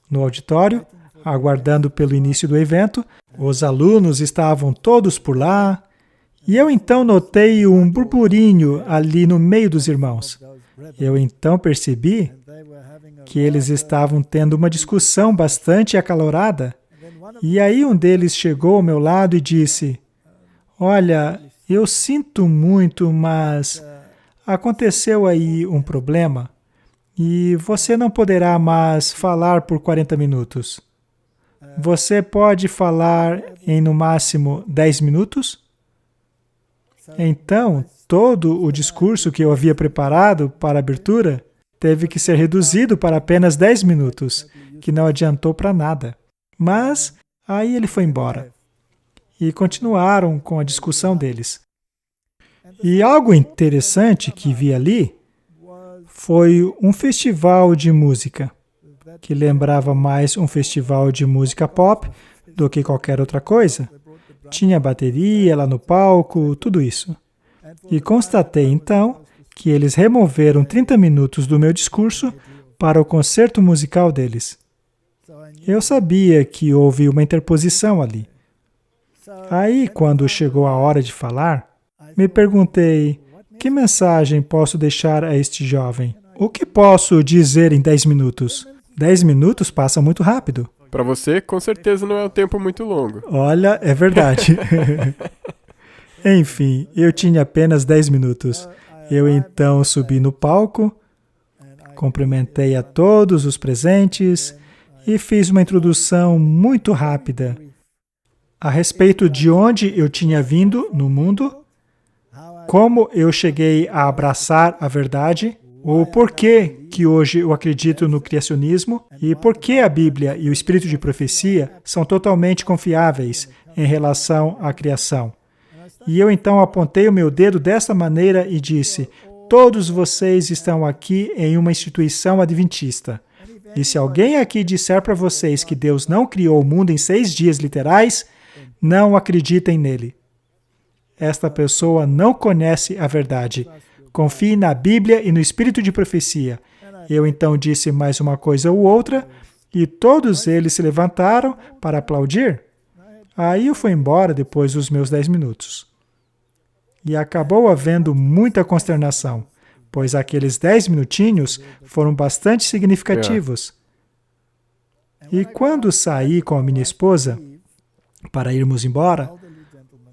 no auditório, aguardando pelo início do evento. Os alunos estavam todos por lá. E eu então notei um burburinho ali no meio dos irmãos. Eu então percebi que eles estavam tendo uma discussão bastante acalorada. E aí um deles chegou ao meu lado e disse: olha, eu sinto muito, mas aconteceu aí um problema e você não poderá mais falar por 40 minutos. Você pode falar em no máximo 10 minutos? Então, todo o discurso que eu havia preparado para a abertura teve que ser reduzido para apenas 10 minutos, que não adiantou para nada. Mas aí ele foi embora. E continuaram com a discussão deles. E algo interessante que vi ali foi um festival de música, que lembrava mais um festival de música pop do que qualquer outra coisa. Tinha bateria lá no palco, tudo isso. E constatei então que eles removeram 30 minutos do meu discurso para o concerto musical deles. Eu sabia que houve uma interposição ali. Aí, quando chegou a hora de falar, me perguntei: que mensagem posso deixar a este jovem? O que posso dizer em 10 minutos? 10 minutos passa muito rápido. Para você, com certeza não é um tempo muito longo. Olha, é verdade. Enfim, eu tinha apenas 10 minutos. Eu então subi no palco, cumprimentei a todos os presentes e fiz uma introdução muito rápida a respeito de onde eu tinha vindo no mundo, como eu cheguei a abraçar a verdade, o porquê que hoje eu acredito no criacionismo e por que a Bíblia e o Espírito de Profecia são totalmente confiáveis em relação à criação. E eu então apontei o meu dedo dessa maneira e disse: todos vocês estão aqui em uma instituição adventista. E se alguém aqui disser para vocês que Deus não criou o mundo em 6 dias literais, não acreditem nele. Esta pessoa não conhece a verdade. Confie na Bíblia e no Espírito de Profecia. Eu então disse mais uma coisa ou outra, e todos eles se levantaram para aplaudir. Aí eu fui embora depois dos meus 10 minutos. E acabou havendo muita consternação, pois aqueles 10 minutinhos foram bastante significativos. E quando saí com a minha esposa, para irmos embora,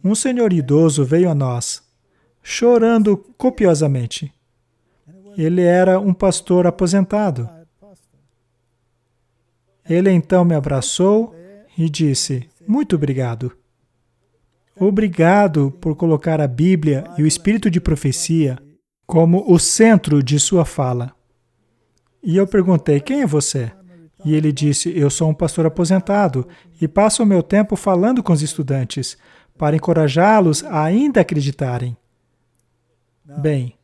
um senhor idoso veio a nós, chorando copiosamente. Ele era um pastor aposentado. Ele então me abraçou e disse, muito obrigado. Obrigado por colocar a Bíblia e o espírito de profecia como o centro de sua fala. E eu perguntei, quem é você? E ele disse, eu sou um pastor aposentado e passo o meu tempo falando com os estudantes para encorajá-los a ainda acreditarem. Bem,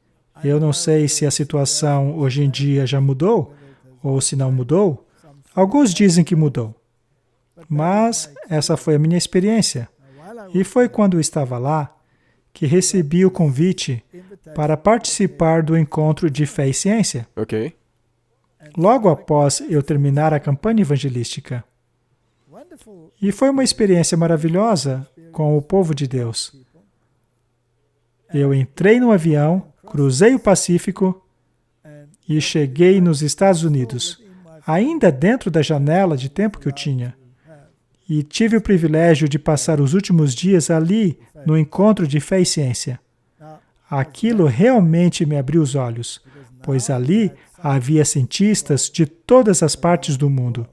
eu não sei se a situação hoje em dia já mudou ou se não mudou. Alguns dizem que mudou. Mas essa foi a minha experiência. E foi quando eu estava lá que recebi o convite para participar do encontro de fé e ciência. Ok. Logo após eu terminar a campanha evangelística. E foi uma experiência maravilhosa com o povo de Deus. Eu entrei no avião, cruzei o Pacífico e cheguei nos Estados Unidos, ainda dentro da janela de tempo que eu tinha. E tive o privilégio de passar os últimos dias ali, no encontro de fé e ciência. Aquilo realmente me abriu os olhos, pois ali havia cientistas de todas as partes do mundo.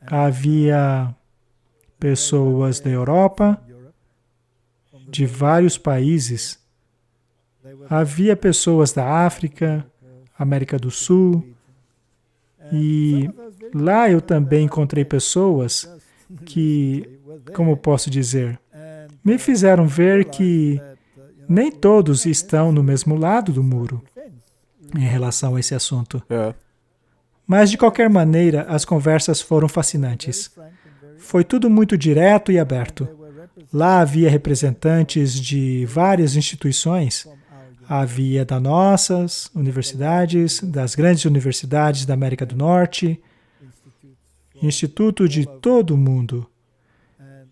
Havia pessoas da Europa, de vários países. Havia pessoas da África, América do Sul. E lá eu também encontrei pessoas que, como posso dizer, me fizeram ver que nem todos estão no mesmo lado do muro em relação a esse assunto. Mas, de qualquer maneira, as conversas foram fascinantes. Foi tudo muito direto e aberto. Lá havia representantes de várias instituições. Havia das nossas universidades, das grandes universidades da América do Norte, instituto de todo o mundo.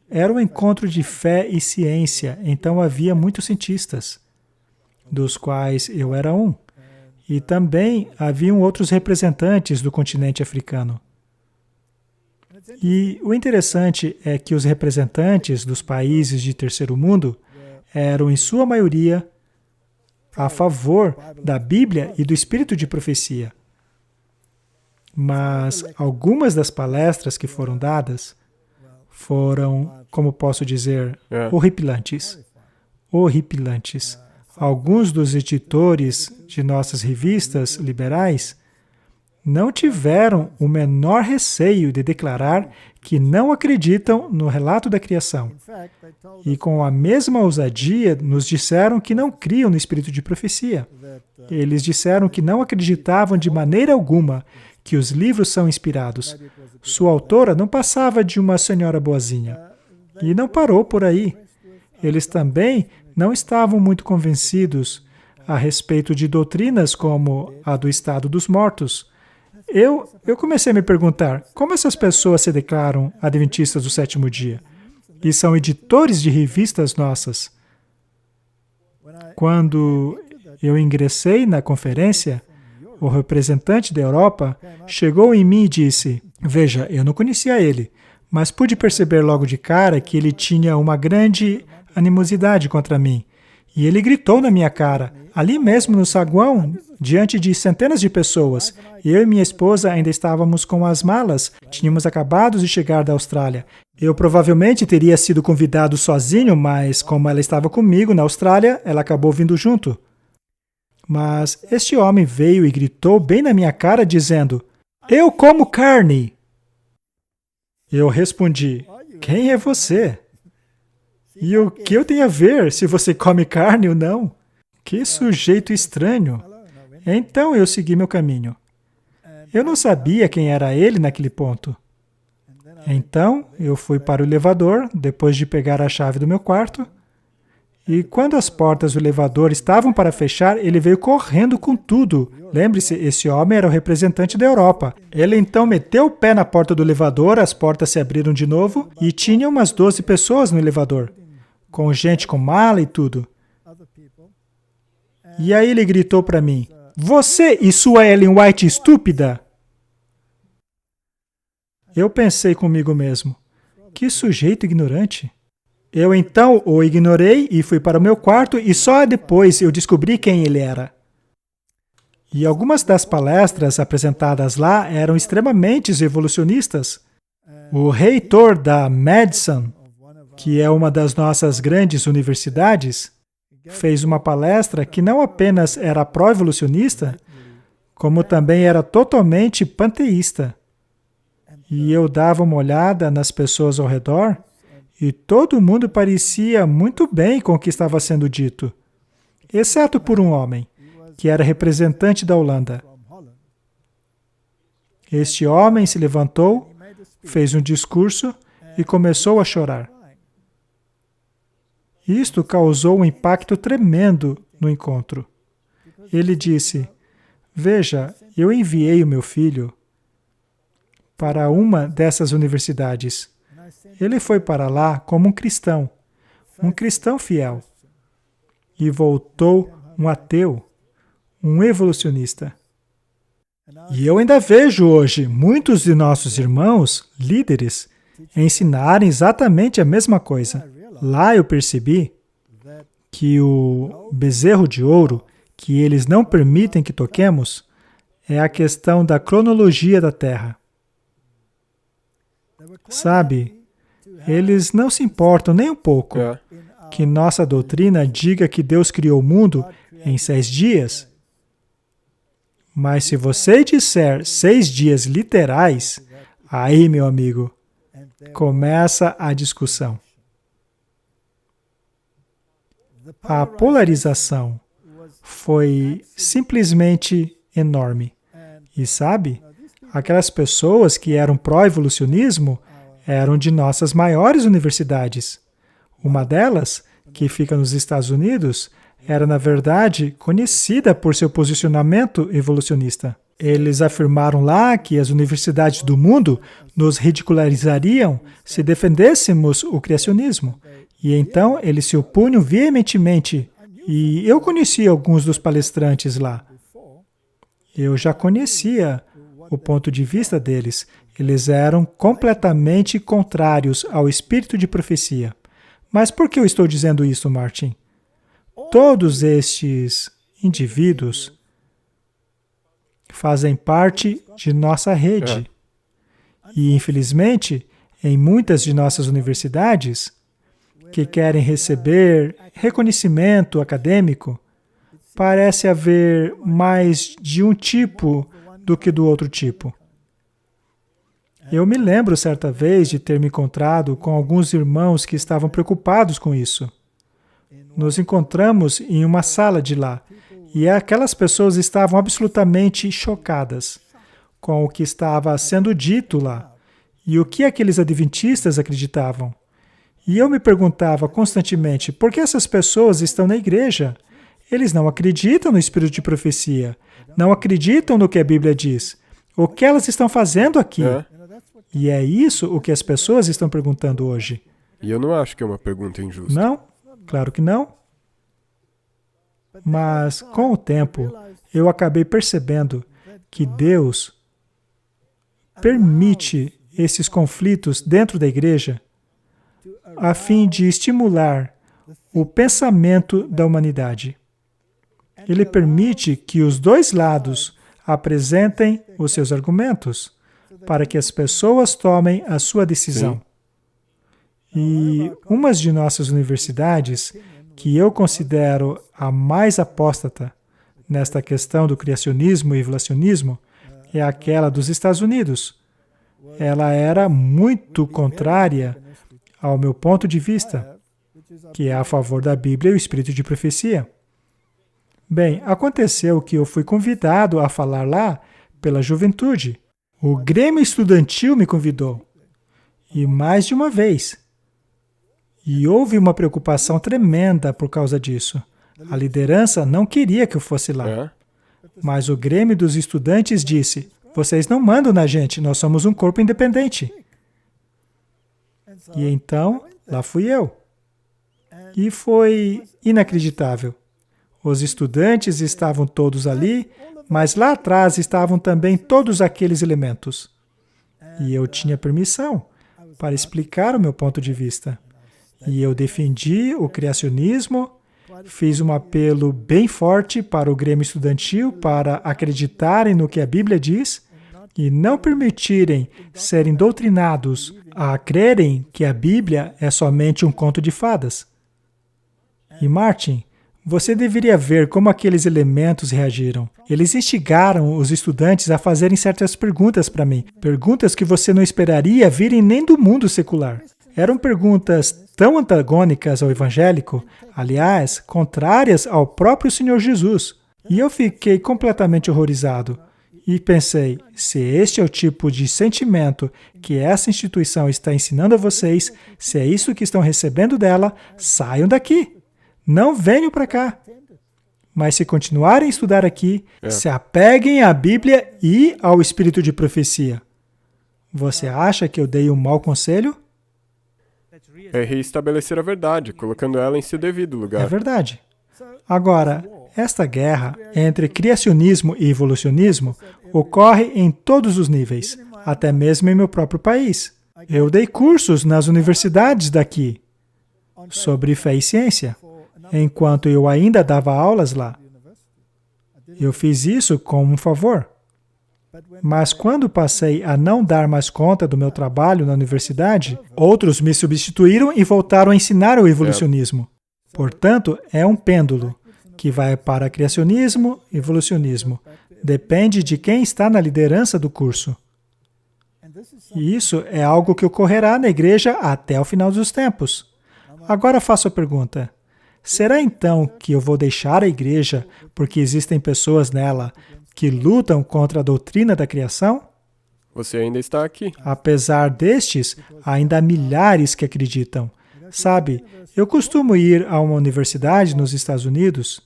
Era um encontro de fé e ciência, então havia muitos cientistas, dos quais eu era um. E também haviam outros representantes do continente africano. E o interessante é que os representantes dos países de terceiro mundo eram, em sua maioria, a favor da Bíblia e do espírito de profecia. Mas algumas das palestras que foram dadas foram, como posso dizer, horripilantes. Horripilantes. Alguns dos editores de nossas revistas liberais não tiveram o menor receio de declarar que não acreditam no relato da criação. E com a mesma ousadia nos disseram que não criam no espírito de profecia. Eles disseram que não acreditavam de maneira alguma que os livros são inspirados. Sua autora não passava de uma senhora boazinha. E não parou por aí. Eles também não estavam muito convencidos a respeito de doutrinas como a do estado dos mortos. Eu comecei a me perguntar, como essas pessoas se declaram adventistas do sétimo dia? E são editores de revistas nossas. Quando eu ingressei na conferência, o representante da Europa chegou em mim e disse, veja, eu não conhecia ele, mas pude perceber logo de cara que ele tinha uma grande animosidade contra mim. E ele gritou na minha cara, ali mesmo no saguão, diante de centenas de pessoas. Eu e minha esposa ainda estávamos com as malas, tínhamos acabado de chegar da Austrália. Eu provavelmente teria sido convidado sozinho, mas como ela estava comigo na Austrália, ela acabou vindo junto. Mas este homem veio e gritou bem na minha cara, dizendo, eu como carne! Eu respondi, quem é você? E o que eu tenho a ver se você come carne ou não? Que sujeito estranho! Então eu segui meu caminho. Eu não sabia quem era ele naquele ponto. Então eu fui para o elevador, depois de pegar a chave do meu quarto, e quando as portas do elevador estavam para fechar, ele veio correndo com tudo. Lembre-se, esse homem era o representante da Europa. Ele então meteu o pé na porta do elevador, as portas se abriram de novo, e tinha umas 12 pessoas no elevador, com gente com mala e tudo. E aí ele gritou para mim, você e sua Ellen White estúpida! Eu pensei comigo mesmo, Que sujeito ignorante! Eu então o ignorei e fui para o meu quarto e só depois eu descobri quem ele era. E algumas das palestras apresentadas lá eram extremamente evolucionistas. O reitor da Madison, que é uma das nossas grandes universidades, fez uma palestra que não apenas era pró-evolucionista, como também era totalmente panteísta. E eu dava uma olhada nas pessoas ao redor e todo mundo parecia muito bem com o que estava sendo dito, exceto por um homem, que era representante da Holanda. Este homem se levantou, fez um discurso e começou a chorar. Isto causou um impacto tremendo no encontro. Ele disse: veja, eu enviei o meu filho para uma dessas universidades. Ele foi para lá como um cristão fiel, e voltou um ateu, um evolucionista. E eu ainda vejo hoje muitos de nossos irmãos, líderes, ensinarem exatamente a mesma coisa. Lá eu percebi que o bezerro de ouro que eles não permitem que toquemos é a questão da cronologia da Terra. Sabe, eles não se importam nem um pouco que nossa doutrina diga que Deus criou o mundo em 6 dias. Mas se você disser 6 dias literais, aí, meu amigo, começa a discussão. A polarização foi simplesmente enorme. E sabe, aquelas pessoas que eram pró-evolucionismo eram de nossas maiores universidades. Uma delas, que fica nos Estados Unidos, era, na verdade, conhecida por seu posicionamento evolucionista. Eles afirmaram lá que as universidades do mundo nos ridicularizariam se defendêssemos o criacionismo. E então eles se opunham veementemente. E eu conhecia alguns dos palestrantes lá. Eu já conhecia o ponto de vista deles. Eles eram completamente contrários ao espírito de profecia. Mas por que eu estou dizendo isso, Martin? Todos estes indivíduos fazem parte de nossa rede. E, infelizmente, em muitas de nossas universidades, que querem receber reconhecimento acadêmico, parece haver mais de um tipo do que do outro tipo. Eu me lembro certa vez de ter me encontrado com alguns irmãos que estavam preocupados com isso. Nos encontramos em uma sala de lá, e aquelas pessoas estavam absolutamente chocadas com o que estava sendo dito lá, e o que aqueles adventistas acreditavam. E eu me perguntava constantemente, por que essas pessoas estão na igreja? Eles não acreditam no espírito de profecia, não acreditam no que a Bíblia diz. O que elas estão fazendo aqui? E é isso o que as pessoas estão perguntando hoje. E eu não acho que é uma pergunta injusta. Não, claro que não. Mas, com o tempo, eu acabei percebendo que Deus permite esses conflitos dentro da igreja a fim de estimular o pensamento da humanidade. Ele permite que os dois lados apresentem os seus argumentos para que as pessoas tomem a sua decisão. Sim. E umas de nossas universidades, que eu considero a mais apóstata nesta questão do criacionismo e evolucionismo, é aquela dos Estados Unidos. Ela era muito contrária ao meu ponto de vista, que é a favor da Bíblia e o espírito de profecia. Bem, aconteceu que eu fui convidado a falar lá pela juventude. O Grêmio Estudantil me convidou, e mais de uma vez. E houve uma preocupação tremenda por causa disso. A liderança não queria que eu fosse lá. Mas o Grêmio dos Estudantes disse, vocês não mandam na gente, nós somos um corpo independente. E então, lá fui eu. E foi inacreditável. Os estudantes estavam todos ali, mas lá atrás estavam também todos aqueles elementos. E eu tinha permissão para explicar o meu ponto de vista. E eu defendi o criacionismo, fiz um apelo bem forte para o Grêmio Estudantil para acreditarem no que a Bíblia diz e não permitirem serem doutrinados a crerem que a Bíblia é somente um conto de fadas. E Martin, você deveria ver como aqueles elementos reagiram. Eles instigaram os estudantes a fazerem certas perguntas para mim, perguntas que você não esperaria virem nem do mundo secular. Eram perguntas tão antagônicas ao evangélico, aliás, contrárias ao próprio Senhor Jesus. E eu fiquei completamente horrorizado. E pensei, se este é o tipo de sentimento que essa instituição está ensinando a vocês, se é isso que estão recebendo dela, saiam daqui. Não venham para cá. Mas se continuarem a estudar aqui, se apeguem à Bíblia e ao espírito de profecia. Você acha que eu dei um mau conselho? É reestabelecer a verdade, colocando ela em seu devido lugar. É verdade. Agora, esta guerra entre criacionismo e evolucionismo ocorre em todos os níveis, até mesmo em meu próprio país. Eu dei cursos nas universidades daqui sobre fé e ciência, enquanto eu ainda dava aulas lá. Eu fiz isso como um favor. Mas quando passei a não dar mais conta do meu trabalho na universidade, outros me substituíram e voltaram a ensinar o evolucionismo. Portanto, é um pêndulo que vai para criacionismo, evolucionismo. Depende de quem está na liderança do curso. E isso é algo que ocorrerá na igreja até o final dos tempos. Agora faço a pergunta. Será então que eu vou deixar a igreja porque existem pessoas nela que lutam contra a doutrina da criação? Você ainda está aqui. Apesar destes, ainda há milhares que acreditam. Sabe, eu costumo ir a uma universidade nos Estados Unidos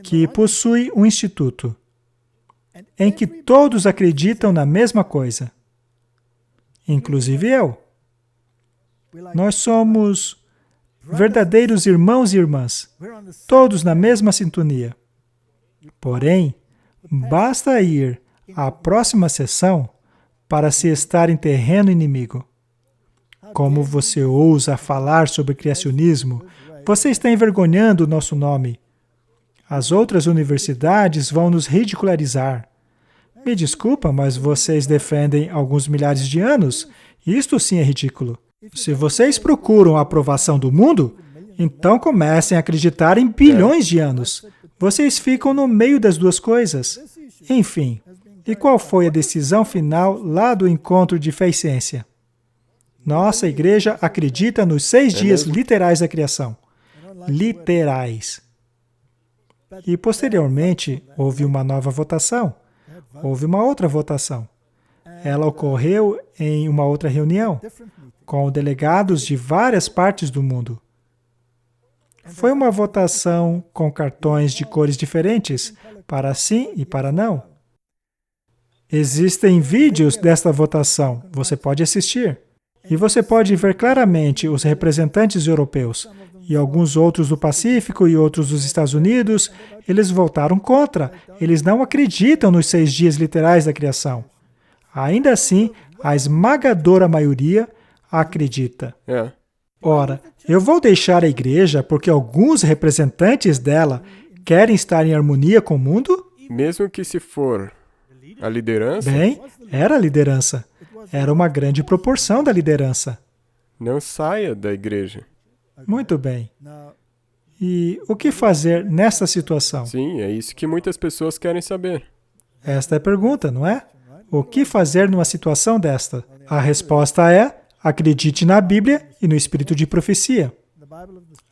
que possui um instituto em que todos acreditam na mesma coisa, inclusive eu. Nós somos verdadeiros irmãos e irmãs, todos na mesma sintonia. Porém, basta ir à próxima sessão para se estar em terreno inimigo. Como você ousa falar sobre criacionismo? Você está envergonhando o nosso nome. As outras universidades vão nos ridicularizar. Me desculpa, mas vocês defendem alguns milhares de anos? Isto sim é ridículo. Se vocês procuram a aprovação do mundo, então comecem a acreditar em bilhões de anos. Vocês ficam no meio das duas coisas. Enfim, e qual foi a decisão final lá do encontro de fé e ciência? Nossa igreja acredita nos 6 dias literais da criação. Literais. E posteriormente, houve uma nova votação. Houve uma outra votação. Ela ocorreu em uma outra reunião, com delegados de várias partes do mundo. Foi uma votação com cartões de cores diferentes, para sim e para não. Existem vídeos desta votação, você pode assistir. E você pode ver claramente os representantes europeus e alguns outros do Pacífico e outros dos Estados Unidos, eles votaram contra. Eles não acreditam nos 6 dias literais da criação. Ainda assim, a esmagadora maioria acredita. Ora, eu vou deixar a igreja porque alguns representantes dela querem estar em harmonia com o mundo? Mesmo que se for a liderança? Bem, era a liderança. Era uma grande proporção da liderança. Não saia da igreja. Muito bem. E o que fazer nessa situação? Sim, é isso que muitas pessoas querem saber. Esta é a pergunta, não é? O que fazer numa situação desta? A resposta é: acredite na Bíblia e no espírito de profecia.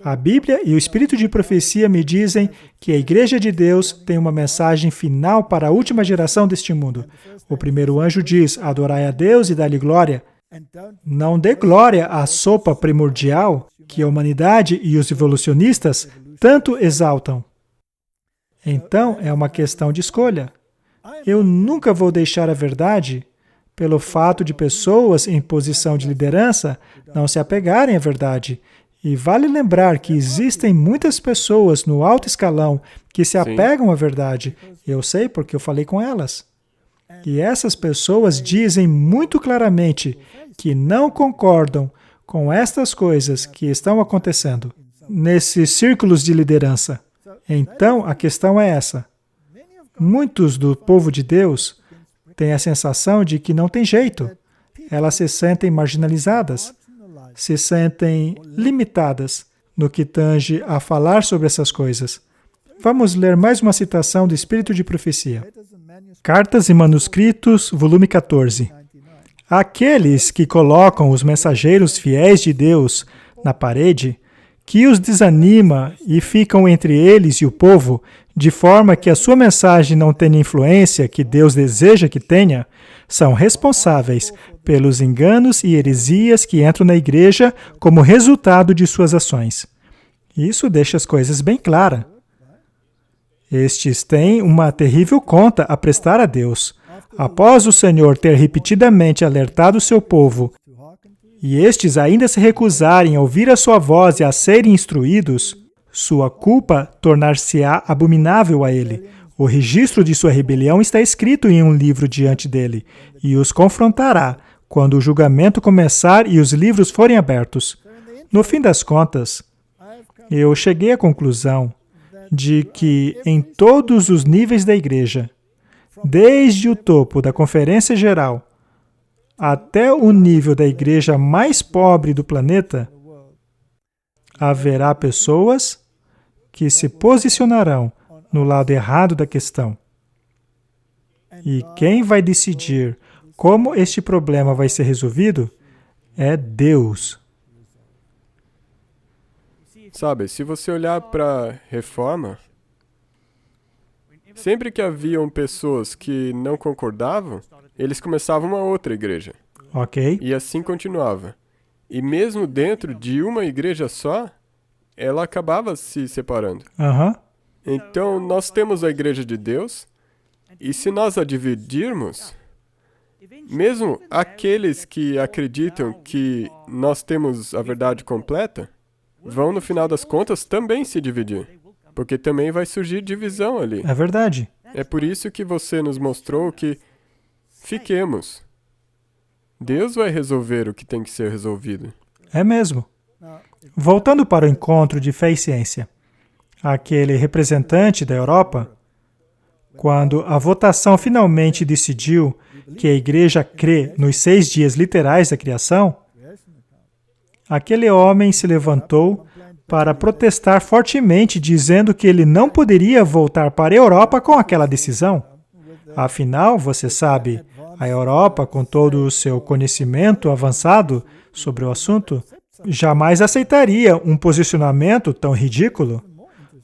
A Bíblia e o espírito de profecia me dizem que a Igreja de Deus tem uma mensagem final para a última geração deste mundo. O primeiro anjo diz: adorai a Deus e dá-lhe glória. Não dê glória à sopa primordial que a humanidade e os evolucionistas tanto exaltam. Então, é uma questão de escolha. Eu nunca vou deixar a verdade pelo fato de pessoas em posição de liderança não se apegarem à verdade. E vale lembrar que existem muitas pessoas no alto escalão que se apegam à verdade. Eu sei porque eu falei com elas. E essas pessoas dizem muito claramente que não concordam com estas coisas que estão acontecendo nesses círculos de liderança. Então, a questão é essa. Muitos do povo de Deus têm a sensação de que não tem jeito. Elas se sentem marginalizadas, se sentem limitadas no que tange a falar sobre essas coisas. Vamos ler mais uma citação do Espírito de Profecia. Cartas e Manuscritos, volume 14. Aqueles que colocam os mensageiros fiéis de Deus na parede, que os desanima e ficam entre eles e o povo, de forma que a sua mensagem não tenha influência que Deus deseja que tenha, são responsáveis pelos enganos e heresias que entram na igreja como resultado de suas ações. Isso deixa as coisas bem claras. Estes têm uma terrível conta a prestar a Deus. Após o Senhor ter repetidamente alertado o seu povo, e estes ainda se recusarem a ouvir a sua voz e a serem instruídos, sua culpa tornar-se-á abominável a ele. O registro de sua rebelião está escrito em um livro diante dele, e os confrontará quando o julgamento começar e os livros forem abertos. No fim das contas, eu cheguei à conclusão de que em todos os níveis da igreja, desde o topo da conferência geral até o nível da igreja mais pobre do planeta, haverá pessoas que se posicionarão no lado errado da questão. E quem vai decidir como este problema vai ser resolvido é Deus. Sabe, se você olhar para a reforma, sempre que haviam pessoas que não concordavam, eles começavam uma outra igreja. Ok? E assim continuava. E mesmo dentro de uma igreja só, ela acabava se separando. Aham. Então, nós temos a igreja de Deus, e se nós a dividirmos, mesmo aqueles que acreditam que nós temos a verdade completa, vão, no final das contas, também se dividir. Porque também vai surgir divisão ali. É verdade. É por isso que você nos mostrou que fiquemos. Deus vai resolver o que tem que ser resolvido. É mesmo. Voltando para o encontro de fé e ciência, aquele representante da Europa, quando a votação finalmente decidiu que a igreja crê nos 6 dias literais da criação, aquele homem se levantou para protestar fortemente, dizendo que ele não poderia voltar para a Europa com aquela decisão. Afinal, você sabe, a Europa, com todo o seu conhecimento avançado sobre o assunto, jamais aceitaria um posicionamento tão ridículo.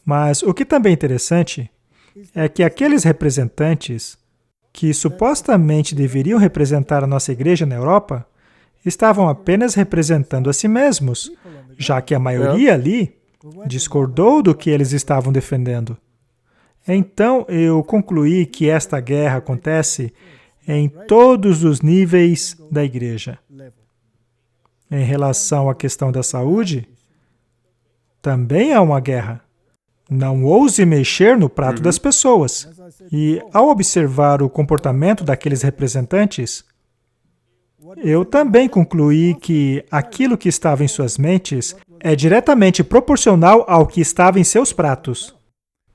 Mas o que também é interessante é que aqueles representantes que supostamente deveriam representar a nossa igreja na Europa estavam apenas representando a si mesmos, já que a maioria ali discordou do que eles estavam defendendo. Então, eu concluí que esta guerra acontece em todos os níveis da igreja. Em relação à questão da saúde, também há uma guerra. Não ouse mexer no prato das pessoas. E, ao observar o comportamento daqueles representantes, eu também concluí que aquilo que estava em suas mentes é diretamente proporcional ao que estava em seus pratos.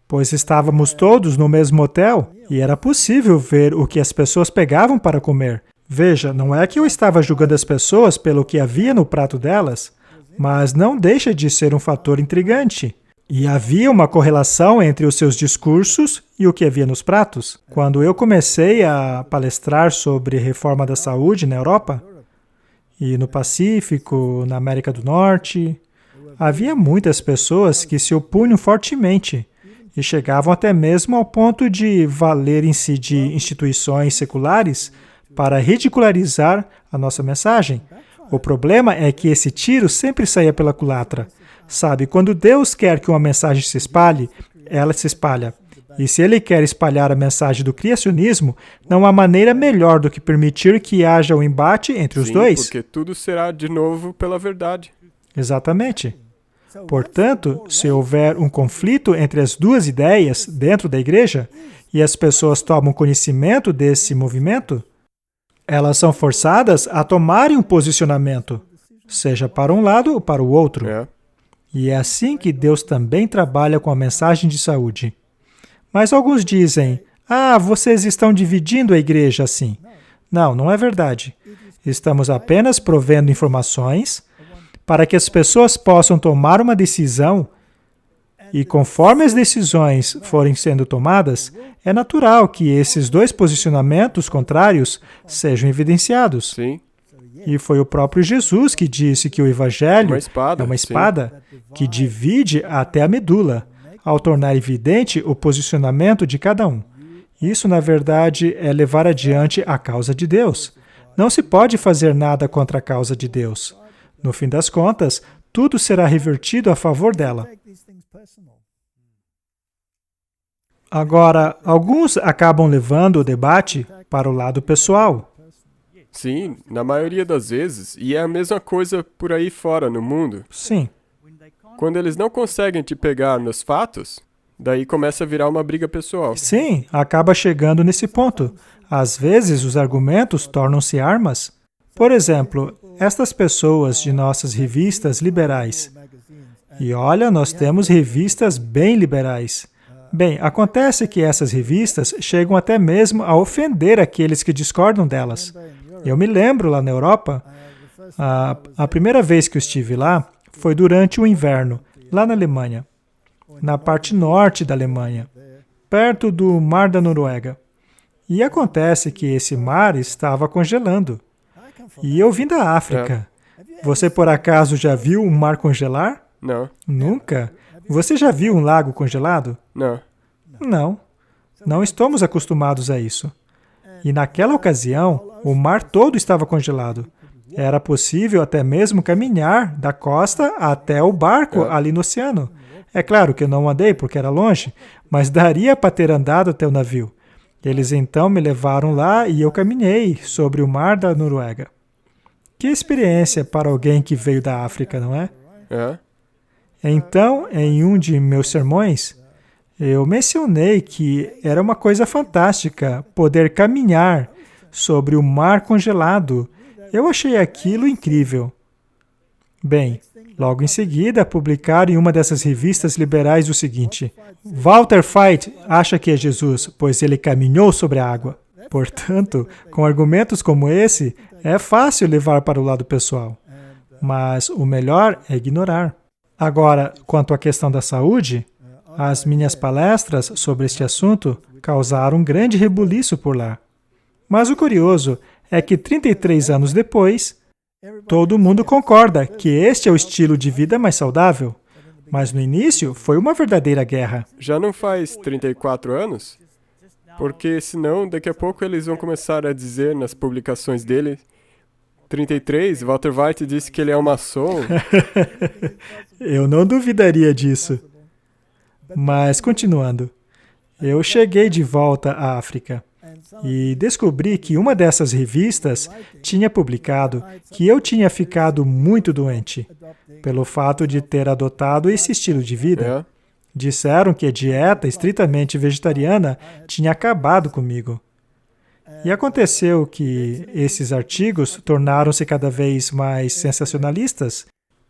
Pois estávamos todos no mesmo hotel e era possível ver o que as pessoas pegavam para comer. Veja, não é que eu estava julgando as pessoas pelo que havia no prato delas, mas não deixa de ser um fator intrigante. E havia uma correlação entre os seus discursos e o que havia nos pratos. Quando eu comecei a palestrar sobre reforma da saúde na Europa, e no Pacífico, na América do Norte, havia muitas pessoas que se opunham fortemente e chegavam até mesmo ao ponto de valerem-se de instituições seculares para ridicularizar a nossa mensagem. O problema é que esse tiro sempre saía pela culatra. Sabe, quando Deus quer que uma mensagem se espalhe, ela se espalha. E se Ele quer espalhar a mensagem do criacionismo, não há maneira melhor do que permitir que haja um embate entre os dois. Porque tudo será de novo pela verdade. Exatamente. Portanto, se houver um conflito entre as duas ideias dentro da igreja, e as pessoas tomam conhecimento desse movimento, Elas são forçadas a tomarem um posicionamento, seja para um lado ou para o outro. E é assim que Deus também trabalha com a mensagem de saúde. Mas alguns dizem, vocês estão dividindo a igreja assim. Não, não é verdade. Estamos apenas provendo informações para que as pessoas possam tomar uma decisão e conforme as decisões forem sendo tomadas, é natural que esses dois posicionamentos contrários sejam evidenciados. Sim. E foi o próprio Jesus que disse que o Evangelho é uma espada que divide até a medula, ao tornar evidente o posicionamento de cada um. Isso, na verdade, é levar adiante a causa de Deus. Não se pode fazer nada contra a causa de Deus. No fim das contas, tudo será revertido a favor dela. Agora, alguns acabam levando o debate para o lado pessoal. Sim, na maioria das vezes. E é a mesma coisa por aí fora, no mundo. Sim. Quando eles não conseguem te pegar nos fatos, daí começa a virar uma briga pessoal. Sim, acaba chegando nesse ponto. Às vezes, os argumentos tornam-se armas. Por exemplo, estas pessoas de nossas revistas liberais. E olha, nós temos revistas bem liberais. Bem, acontece que essas revistas chegam até mesmo a ofender aqueles que discordam delas. Eu me lembro lá na Europa, a primeira vez que eu estive lá foi durante o inverno, lá na Alemanha, na parte norte da Alemanha, perto do Mar da Noruega. E acontece que esse mar estava congelando. E eu vim da África. Você por acaso já viu um mar congelar? Não. Nunca? Você já viu um lago congelado? Não. Não. Não estamos acostumados a isso. E naquela ocasião, o mar todo estava congelado. Era possível até mesmo caminhar da costa até o barco ali no oceano. É claro que eu não andei porque era longe, mas daria para ter andado até o navio. Eles então me levaram lá e eu caminhei sobre o mar da Noruega. Que experiência para alguém que veio da África, não é? Então, em um de meus sermões, eu mencionei que era uma coisa fantástica poder caminhar sobre o mar congelado. Eu achei aquilo incrível. Bem, logo em seguida, publicaram em uma dessas revistas liberais o seguinte: Walter Veit acha que é Jesus, pois ele caminhou sobre a água. Portanto, com argumentos como esse, é fácil levar para o lado pessoal. Mas o melhor é ignorar. Agora, quanto à questão da saúde, as minhas palestras sobre este assunto causaram um grande rebuliço por lá. Mas o curioso é que 33 anos depois, todo mundo concorda que este é o estilo de vida mais saudável. Mas no início foi uma verdadeira guerra. Já não faz 34 anos? Porque senão daqui a pouco eles vão começar a dizer nas publicações dele 33, Walter Veit disse que ele é um maçom. Eu não duvidaria disso. Mas, continuando, eu cheguei de volta à África e descobri que uma dessas revistas tinha publicado que eu tinha ficado muito doente pelo fato de ter adotado esse estilo de vida. Disseram que a dieta estritamente vegetariana tinha acabado comigo. E aconteceu que esses artigos tornaram-se cada vez mais sensacionalistas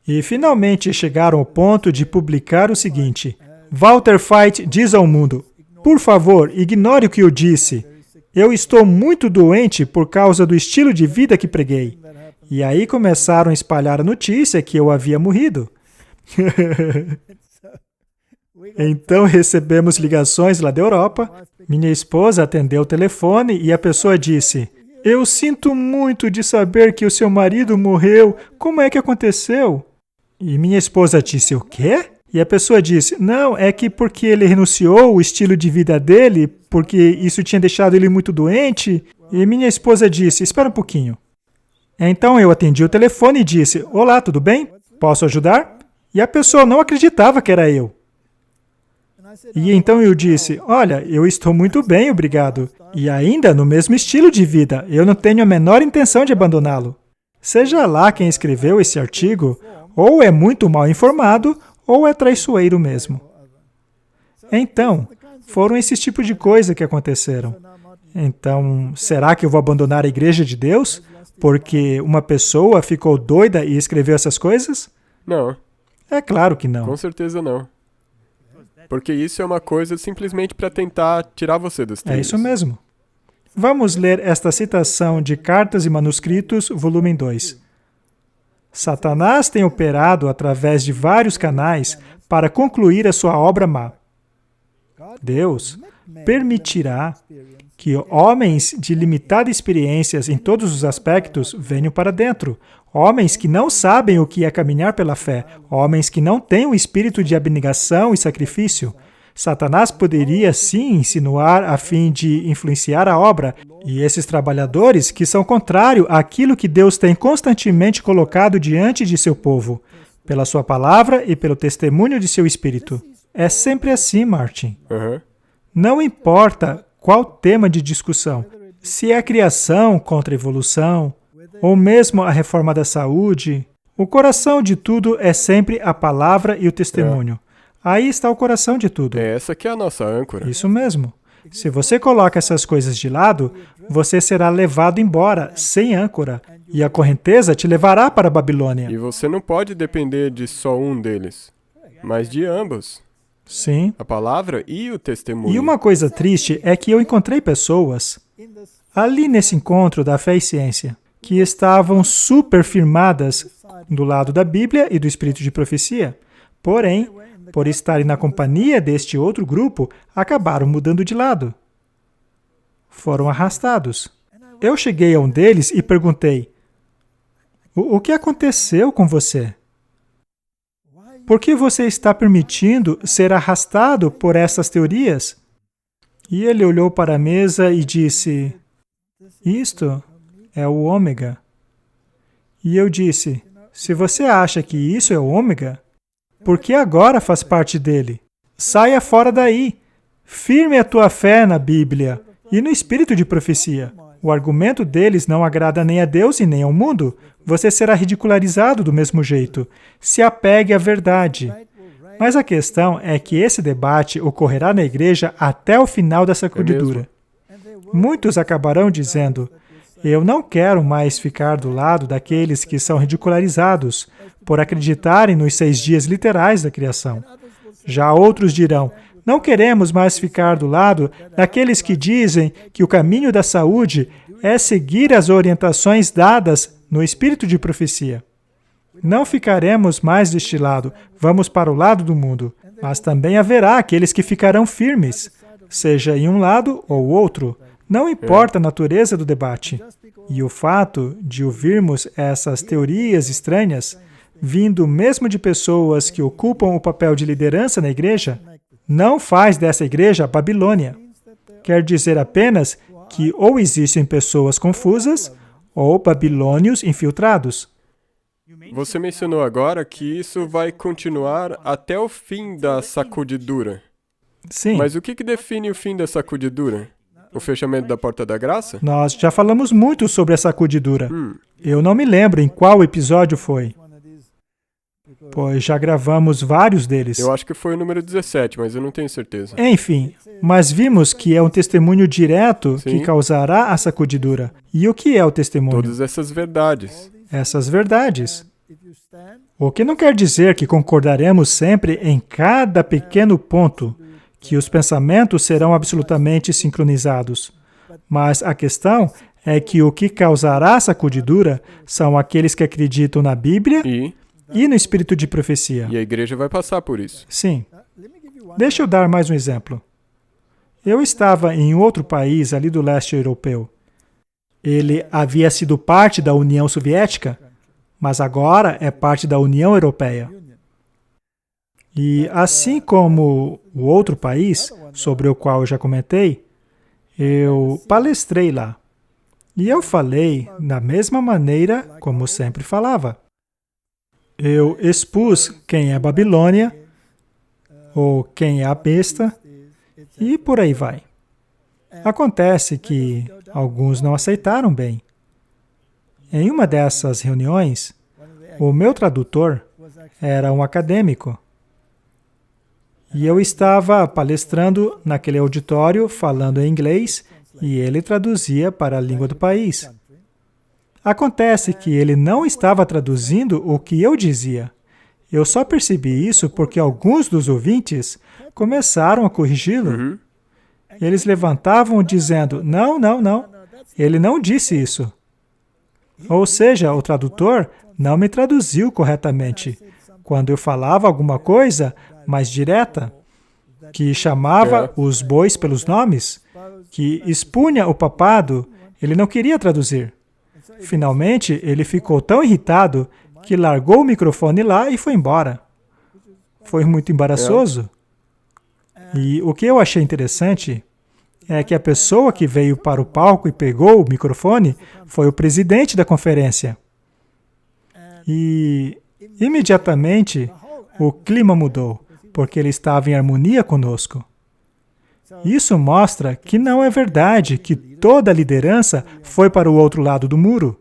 e finalmente chegaram ao ponto de publicar o seguinte: Walter Veit diz ao mundo, por favor, ignore o que eu disse. Eu estou muito doente por causa do estilo de vida que preguei. E aí começaram a espalhar a notícia que eu havia morrido. Então recebemos ligações lá da Europa. Minha esposa atendeu o telefone e a pessoa disse: eu sinto muito de saber que o seu marido morreu. Como é que aconteceu? E minha esposa disse: o quê? E a pessoa disse: não, é que porque ele renunciou o estilo de vida dele, porque isso tinha deixado ele muito doente. E minha esposa disse: espera um pouquinho. Então eu atendi o telefone e disse: olá, tudo bem? Posso ajudar? E a pessoa não acreditava que era eu. E então eu disse: olha, eu estou muito bem, obrigado. E ainda no mesmo estilo de vida, eu não tenho a menor intenção de abandoná-lo. Seja lá quem escreveu esse artigo, ou é muito mal informado, ou é traiçoeiro mesmo. Então, foram esses tipos de coisa que aconteceram. Então, será que eu vou abandonar a igreja de Deus porque uma pessoa ficou doida e escreveu essas coisas? Não, É claro que não. com certeza não. Porque isso é uma coisa simplesmente para tentar tirar você dos É trilhos. isso mesmo. Vamos ler esta citação de Cartas e Manuscritos, volume 2. Satanás tem operado através de vários canais para concluir a sua obra má. Deus permitirá que homens de limitada experiências em todos os aspectos venham para dentro. Homens que não sabem o que é caminhar pela fé. Homens que não têm o espírito de abnegação e sacrifício. Satanás poderia sim insinuar a fim de influenciar a obra, e esses trabalhadores que são contrário àquilo que Deus tem constantemente colocado diante de seu povo, pela sua palavra e pelo testemunho de seu espírito. É sempre assim, Martin. Aham. Não importa qual tema de discussão, se é a criação contra a evolução, ou mesmo a reforma da saúde, o coração de tudo é sempre a palavra e o testemunho. Aí está o coração de tudo. Essa que é a nossa âncora. Isso mesmo. Se você coloca essas coisas de lado, você será levado embora, sem âncora, e a correnteza te levará para a Babilônia. E você não pode depender de só um deles, mas de ambos. Sim. A palavra e o testemunho. E uma coisa triste é que eu encontrei pessoas ali nesse encontro da fé e ciência que estavam super firmadas do lado da Bíblia e do espírito de profecia. Porém, por estarem na companhia deste outro grupo, acabaram mudando de lado. Foram arrastados. Eu cheguei a um deles e perguntei: o que aconteceu com você? Por que você está permitindo ser arrastado por essas teorias? E ele olhou para a mesa e disse: isto é o ômega. E eu disse: se você acha que isso é o ômega, por que agora faz parte dele? Saia fora daí. Firme a tua fé na Bíblia e no espírito de profecia. O argumento deles não agrada nem a Deus e nem ao mundo. Você será ridicularizado do mesmo jeito. Se apegue à verdade. Mas a questão é que esse debate ocorrerá na igreja até o final da sacudidura. Muitos acabarão dizendo: eu não quero mais ficar do lado daqueles que são ridicularizados por acreditarem nos 6 dias literais da criação. Já outros dirão: não queremos mais ficar do lado daqueles que dizem que o caminho da saúde é seguir as orientações dadas no espírito de profecia. Não ficaremos mais deste lado, vamos para o lado do mundo. Mas também haverá aqueles que ficarão firmes, seja em um lado ou outro. Não importa a natureza do debate. E o fato de ouvirmos essas teorias estranhas, vindo mesmo de pessoas que ocupam o papel de liderança na igreja, não faz dessa igreja a Babilônia. Quer dizer apenas que ou existem pessoas confusas ou babilônios infiltrados. Você mencionou agora que isso vai continuar até o fim da sacudidura. Sim. Mas o que define o fim da sacudidura? O fechamento da porta da graça? Nós já falamos muito sobre a sacudidura. Eu não me lembro em qual episódio foi, pois já gravamos vários deles. Eu acho que foi o número 17, mas eu não tenho certeza. Enfim, mas vimos que é um testemunho direto Sim. que causará a sacudidura. E o que é o testemunho? Todas essas verdades. Essas verdades. O que não quer dizer que concordaremos sempre em cada pequeno ponto, que os pensamentos serão absolutamente sincronizados. Mas a questão é que o que causará a sacudidura são aqueles que acreditam na Bíblia e no espírito de profecia. E a igreja vai passar por isso. Sim. Deixa eu dar mais um exemplo. Eu estava em outro país ali do leste europeu. Ele havia sido parte da União Soviética, mas agora é parte da União Europeia. E assim como o outro país, sobre o qual eu já comentei, eu palestrei lá. E eu falei da mesma maneira como sempre falava. Eu expus quem é Babilônia, ou quem é a besta, e por aí vai. Acontece que alguns não aceitaram bem. Em uma dessas reuniões, o meu tradutor era um acadêmico. E eu estava palestrando naquele auditório, falando em inglês, e ele traduzia para a língua do país. Acontece que ele não estava traduzindo o que eu dizia. Eu só percebi isso porque alguns dos ouvintes começaram a corrigi-lo. Eles levantavam dizendo, não, não, não, ele não disse isso. Ou seja, o tradutor não me traduziu corretamente. Quando eu falava alguma coisa mais direta, que chamava os bois pelos nomes, que expunha o papado, ele não queria traduzir. Finalmente, ele ficou tão irritado que largou o microfone lá e foi embora. Foi muito embaraçoso. E o que eu achei interessante é que a pessoa que veio para o palco e pegou o microfone foi o presidente da conferência. E, imediatamente, o clima mudou, porque ele estava em harmonia conosco. Isso mostra que não é verdade que toda a liderança foi para o outro lado do muro.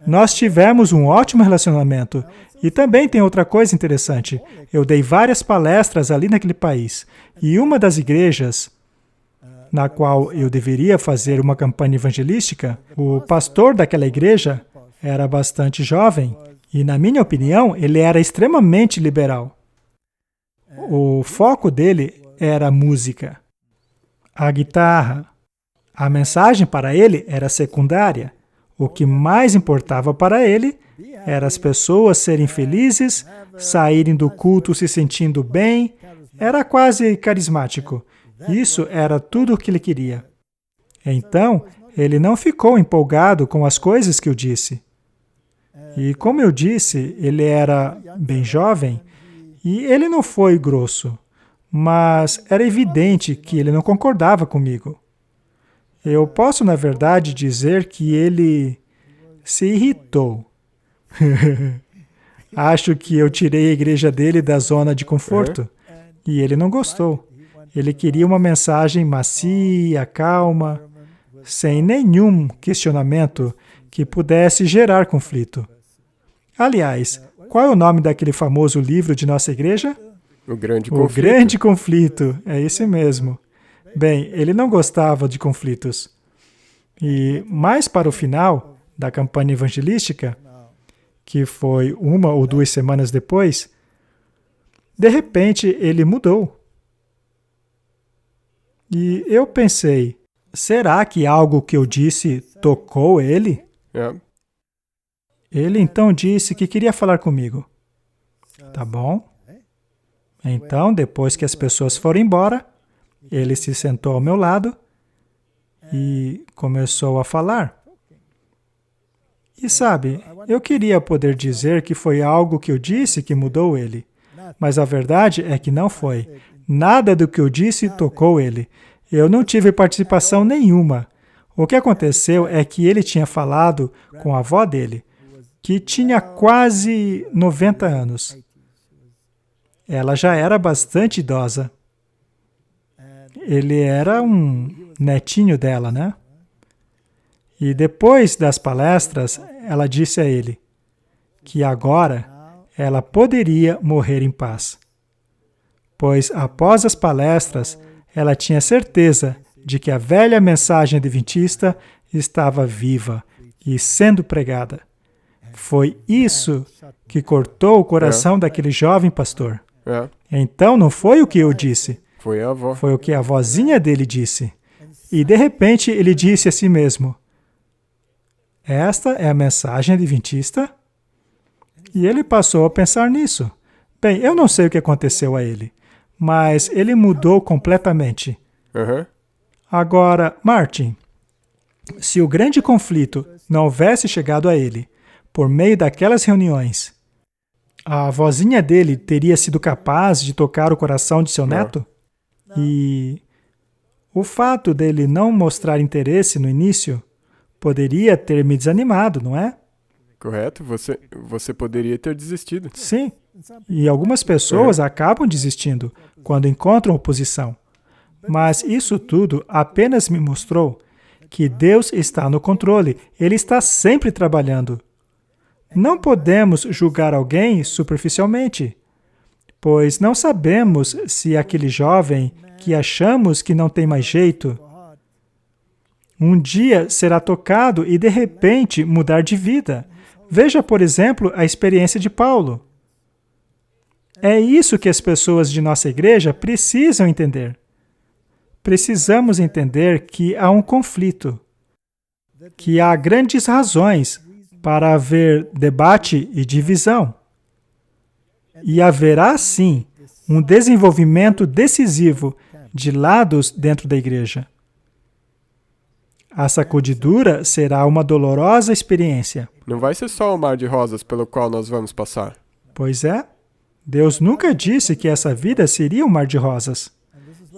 Nós tivemos um ótimo relacionamento. E também tem outra coisa interessante. Eu dei várias palestras ali naquele país. E uma das igrejas na qual eu deveria fazer uma campanha evangelística, o pastor daquela igreja era bastante jovem. E, na minha opinião, ele era extremamente liberal. O foco dele era a música, a guitarra. A mensagem para ele era secundária. O que mais importava para ele era as pessoas serem felizes, saírem do culto se sentindo bem. Era quase carismático. Isso era tudo o que ele queria. Então, ele não ficou empolgado com as coisas que eu disse. E como eu disse, ele era bem jovem e ele não foi grosso, mas era evidente que ele não concordava comigo. Eu posso, na verdade, dizer que ele se irritou. Acho que eu tirei a igreja dele da zona de conforto e ele não gostou. Ele queria uma mensagem macia, calma, sem nenhum questionamento que pudesse gerar conflito. Aliás, qual é o nome daquele famoso livro de nossa igreja? O Grande Conflito. O Grande Conflito, é esse mesmo. Bem, ele não gostava de conflitos. E mais para o final da campanha evangelística, que foi 1 ou 2 semanas depois, de repente ele mudou. E eu pensei, será que algo que eu disse tocou ele? Ele então disse que queria falar comigo. Tá bom? Então, depois que as pessoas foram embora, ele se sentou ao meu lado e começou a falar. E sabe, eu queria poder dizer que foi algo que eu disse que mudou ele, mas a verdade é que não foi. Nada do que eu disse tocou ele. Eu não tive participação nenhuma. O que aconteceu é que ele tinha falado com a avó dele, que tinha quase 90 anos. Ela já era bastante idosa. Ele era um netinho dela, né? E depois das palestras, ela disse a ele que agora ela poderia morrer em paz. Pois após as palestras, ela tinha certeza de que a velha mensagem adventista estava viva e sendo pregada. Foi isso que cortou o coração daquele jovem pastor. Então, não foi o que eu disse. Foi a avó. Foi o que a vozinha dele disse. E, de repente, ele disse a si mesmo, esta é a mensagem adventista? E ele passou a pensar nisso. Bem, eu não sei o que aconteceu a ele, mas ele mudou completamente. Agora, Martin, se o grande conflito não houvesse chegado a ele por meio daquelas reuniões, a vozinha dele teria sido capaz de tocar o coração de seu neto? E o fato dele não mostrar interesse no início poderia ter me desanimado, não é? Correto, você poderia ter desistido. Sim, e algumas pessoas acabam desistindo quando encontram oposição. Mas isso tudo apenas me mostrou que Deus está no controle, Ele está sempre trabalhando. Não podemos julgar alguém superficialmente, pois não sabemos se aquele jovem que achamos que não tem mais jeito um dia será tocado e, de repente, mudar de vida. Veja, por exemplo, a experiência de Paulo. É isso que as pessoas de nossa igreja precisam entender. Precisamos entender que há um conflito, que há grandes razões para haver debate e divisão. E haverá, sim, um desenvolvimento decisivo de lados dentro da igreja. A sacudidura será uma dolorosa experiência. Não vai ser só o mar de rosas pelo qual nós vamos passar. Pois é, Deus nunca disse que essa vida seria um mar de rosas.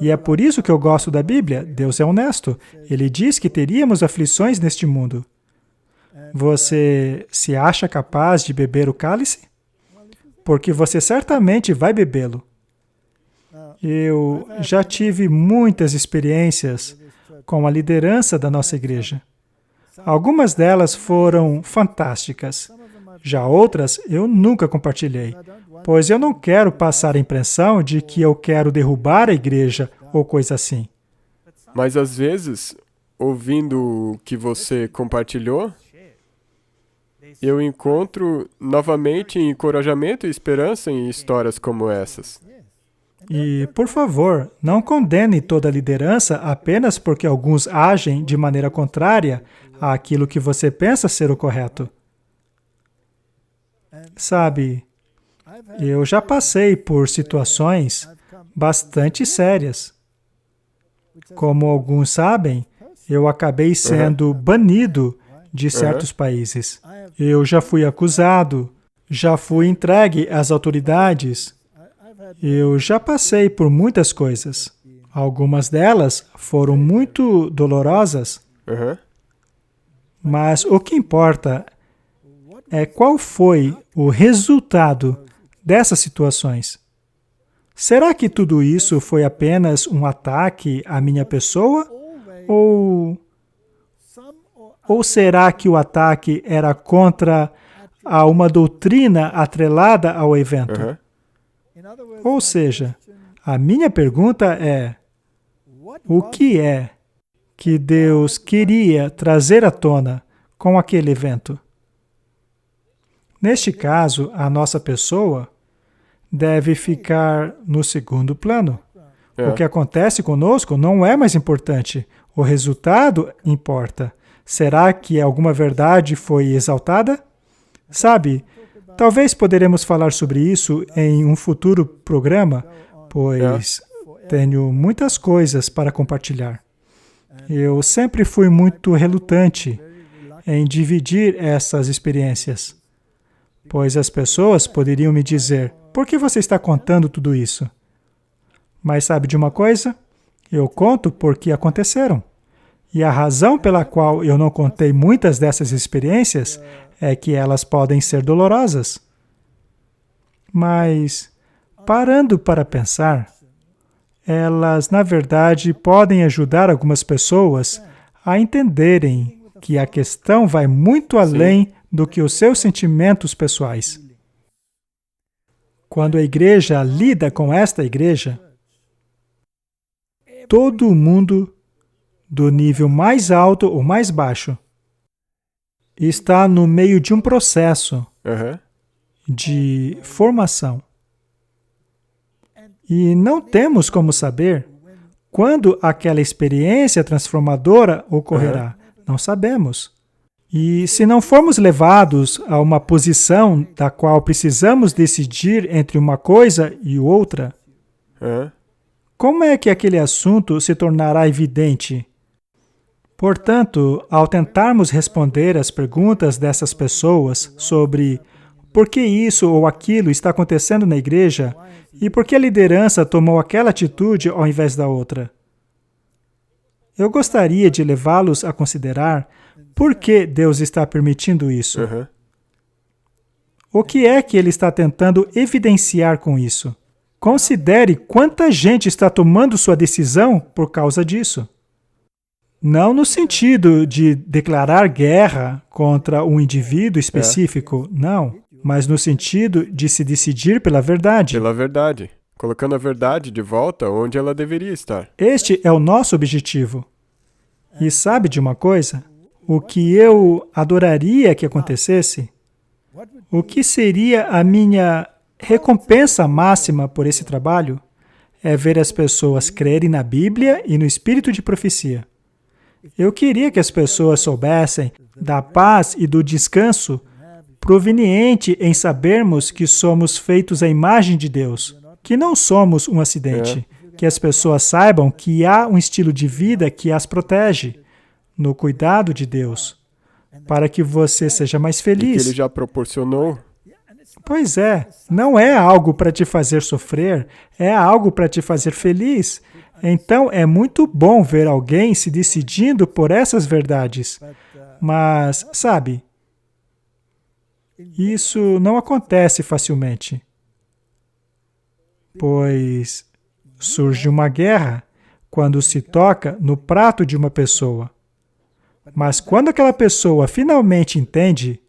E é por isso que eu gosto da Bíblia. Deus é honesto. Ele diz que teríamos aflições neste mundo. Você se acha capaz de beber o cálice? Porque você certamente vai bebê-lo. Eu já tive muitas experiências com a liderança da nossa igreja. Algumas delas foram fantásticas. Já outras eu nunca compartilhei, pois eu não quero passar a impressão de que eu quero derrubar a igreja ou coisa assim. Mas às vezes, ouvindo o que você compartilhou, eu encontro novamente encorajamento e esperança em histórias como essas. E, por favor, não condene toda a liderança apenas porque alguns agem de maneira contrária àquilo que você pensa ser o correto. Sabe, eu já passei por situações bastante sérias. Como alguns sabem, eu acabei sendo banido de certos países. Eu já fui acusado, já fui entregue às autoridades. Eu já passei por muitas coisas. Algumas delas foram muito dolorosas. Mas o que importa é qual foi o resultado dessas situações. Será que tudo isso foi apenas um ataque à minha pessoa? Ou será que o ataque era contra uma doutrina atrelada ao evento? Ou seja, a minha pergunta é: o que é que Deus queria trazer à tona com aquele evento? Neste caso, a nossa pessoa deve ficar no segundo plano. O que acontece conosco não é mais importante. O resultado importa. Será que alguma verdade foi exaltada? Sabe, talvez poderemos falar sobre isso em um futuro programa, pois tenho muitas coisas para compartilhar. Eu sempre fui muito relutante em dividir essas experiências, pois as pessoas poderiam me dizer: por que você está contando tudo isso? Mas sabe de uma coisa? Eu conto porque aconteceram. E a razão pela qual eu não contei muitas dessas experiências é que elas podem ser dolorosas. Mas, parando para pensar, elas, na verdade, podem ajudar algumas pessoas a entenderem que a questão vai muito além do que os seus sentimentos pessoais. Quando a igreja lida com esta igreja, todo mundo, do nível mais alto ou mais baixo, está no meio de um processo de formação. E não temos como saber quando aquela experiência transformadora ocorrerá. Não sabemos. E se não formos levados a uma posição da qual precisamos decidir entre uma coisa e outra, como é que aquele assunto se tornará evidente? Portanto, ao tentarmos responder às perguntas dessas pessoas sobre por que isso ou aquilo está acontecendo na igreja e por que a liderança tomou aquela atitude ao invés da outra, eu gostaria de levá-los a considerar por que Deus está permitindo isso. O que é que Ele está tentando evidenciar com isso? Considere quanta gente está tomando sua decisão por causa disso. Não no sentido de declarar guerra contra um indivíduo específico, não. Mas no sentido de se decidir pela verdade. Pela verdade. Colocando a verdade de volta onde ela deveria estar. Este é o nosso objetivo. E sabe de uma coisa? O que eu adoraria que acontecesse? O que seria a minha recompensa máxima por esse trabalho? É ver as pessoas crerem na Bíblia e no espírito de profecia. Eu queria que as pessoas soubessem da paz e do descanso proveniente em sabermos que somos feitos à imagem de Deus, que não somos um acidente, que as pessoas saibam que há um estilo de vida que as protege, no cuidado de Deus, para que você seja mais E que feliz. Ele já proporcionou. Pois é, não é algo para te fazer sofrer, é algo para te fazer feliz. Então, é muito bom ver alguém se decidindo por essas verdades. Mas, sabe, isso não acontece facilmente. Pois surge uma guerra quando se toca no prato de uma pessoa. Mas quando aquela pessoa finalmente entende,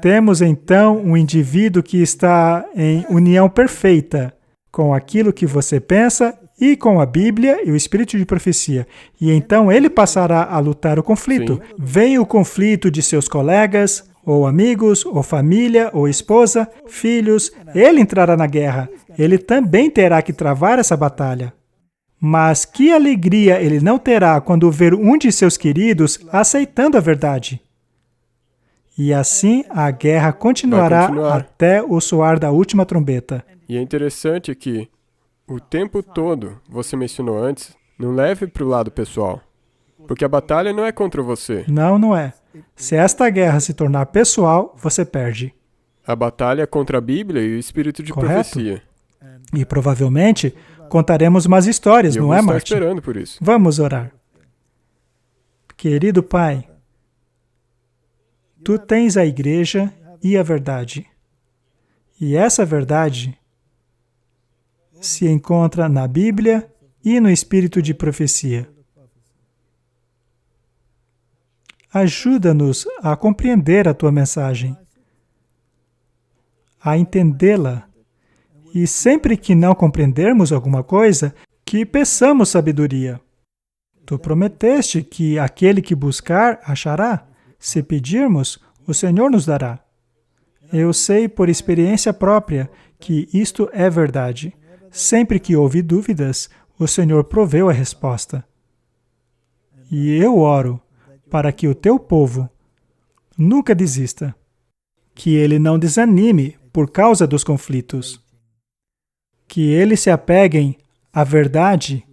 temos então um indivíduo que está em união perfeita com aquilo que você pensa e com a Bíblia e o espírito de profecia. E então ele passará a lutar o conflito. Sim. Vem o conflito de seus colegas, ou amigos, ou família, ou esposa, filhos. Ele entrará na guerra. Ele também terá que travar essa batalha. Mas que alegria ele não terá quando ver um de seus queridos aceitando a verdade. E assim a guerra continuará até o soar da última trombeta. E é interessante que o tempo todo, você mencionou antes, não leve para o lado pessoal. Porque a batalha não é contra você. Não, não é. Se esta guerra se tornar pessoal, você perde. A batalha é contra a Bíblia e o espírito de Correto? profecia. E provavelmente contaremos mais histórias, E eu não vou é, estar Martin? esperando por isso. Vamos orar. Querido Pai, Tu tens a igreja e a verdade. E essa verdade se encontra na Bíblia e no espírito de profecia. Ajuda-nos a compreender a Tua mensagem, a entendê-la, e sempre que não compreendermos alguma coisa, que peçamos sabedoria. Tu prometeste que aquele que buscar, achará. Se pedirmos, o Senhor nos dará. Eu sei por experiência própria que isto é verdade. Sempre que houve dúvidas, o Senhor proveu a resposta. E eu oro para que o teu povo nunca desista, que ele não desanime por causa dos conflitos, que eles se apeguem à verdade.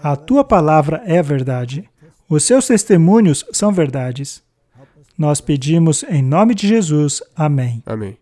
A tua palavra é verdade. Os seus testemunhos são verdades. Nós pedimos em nome de Jesus. Amém. Amém.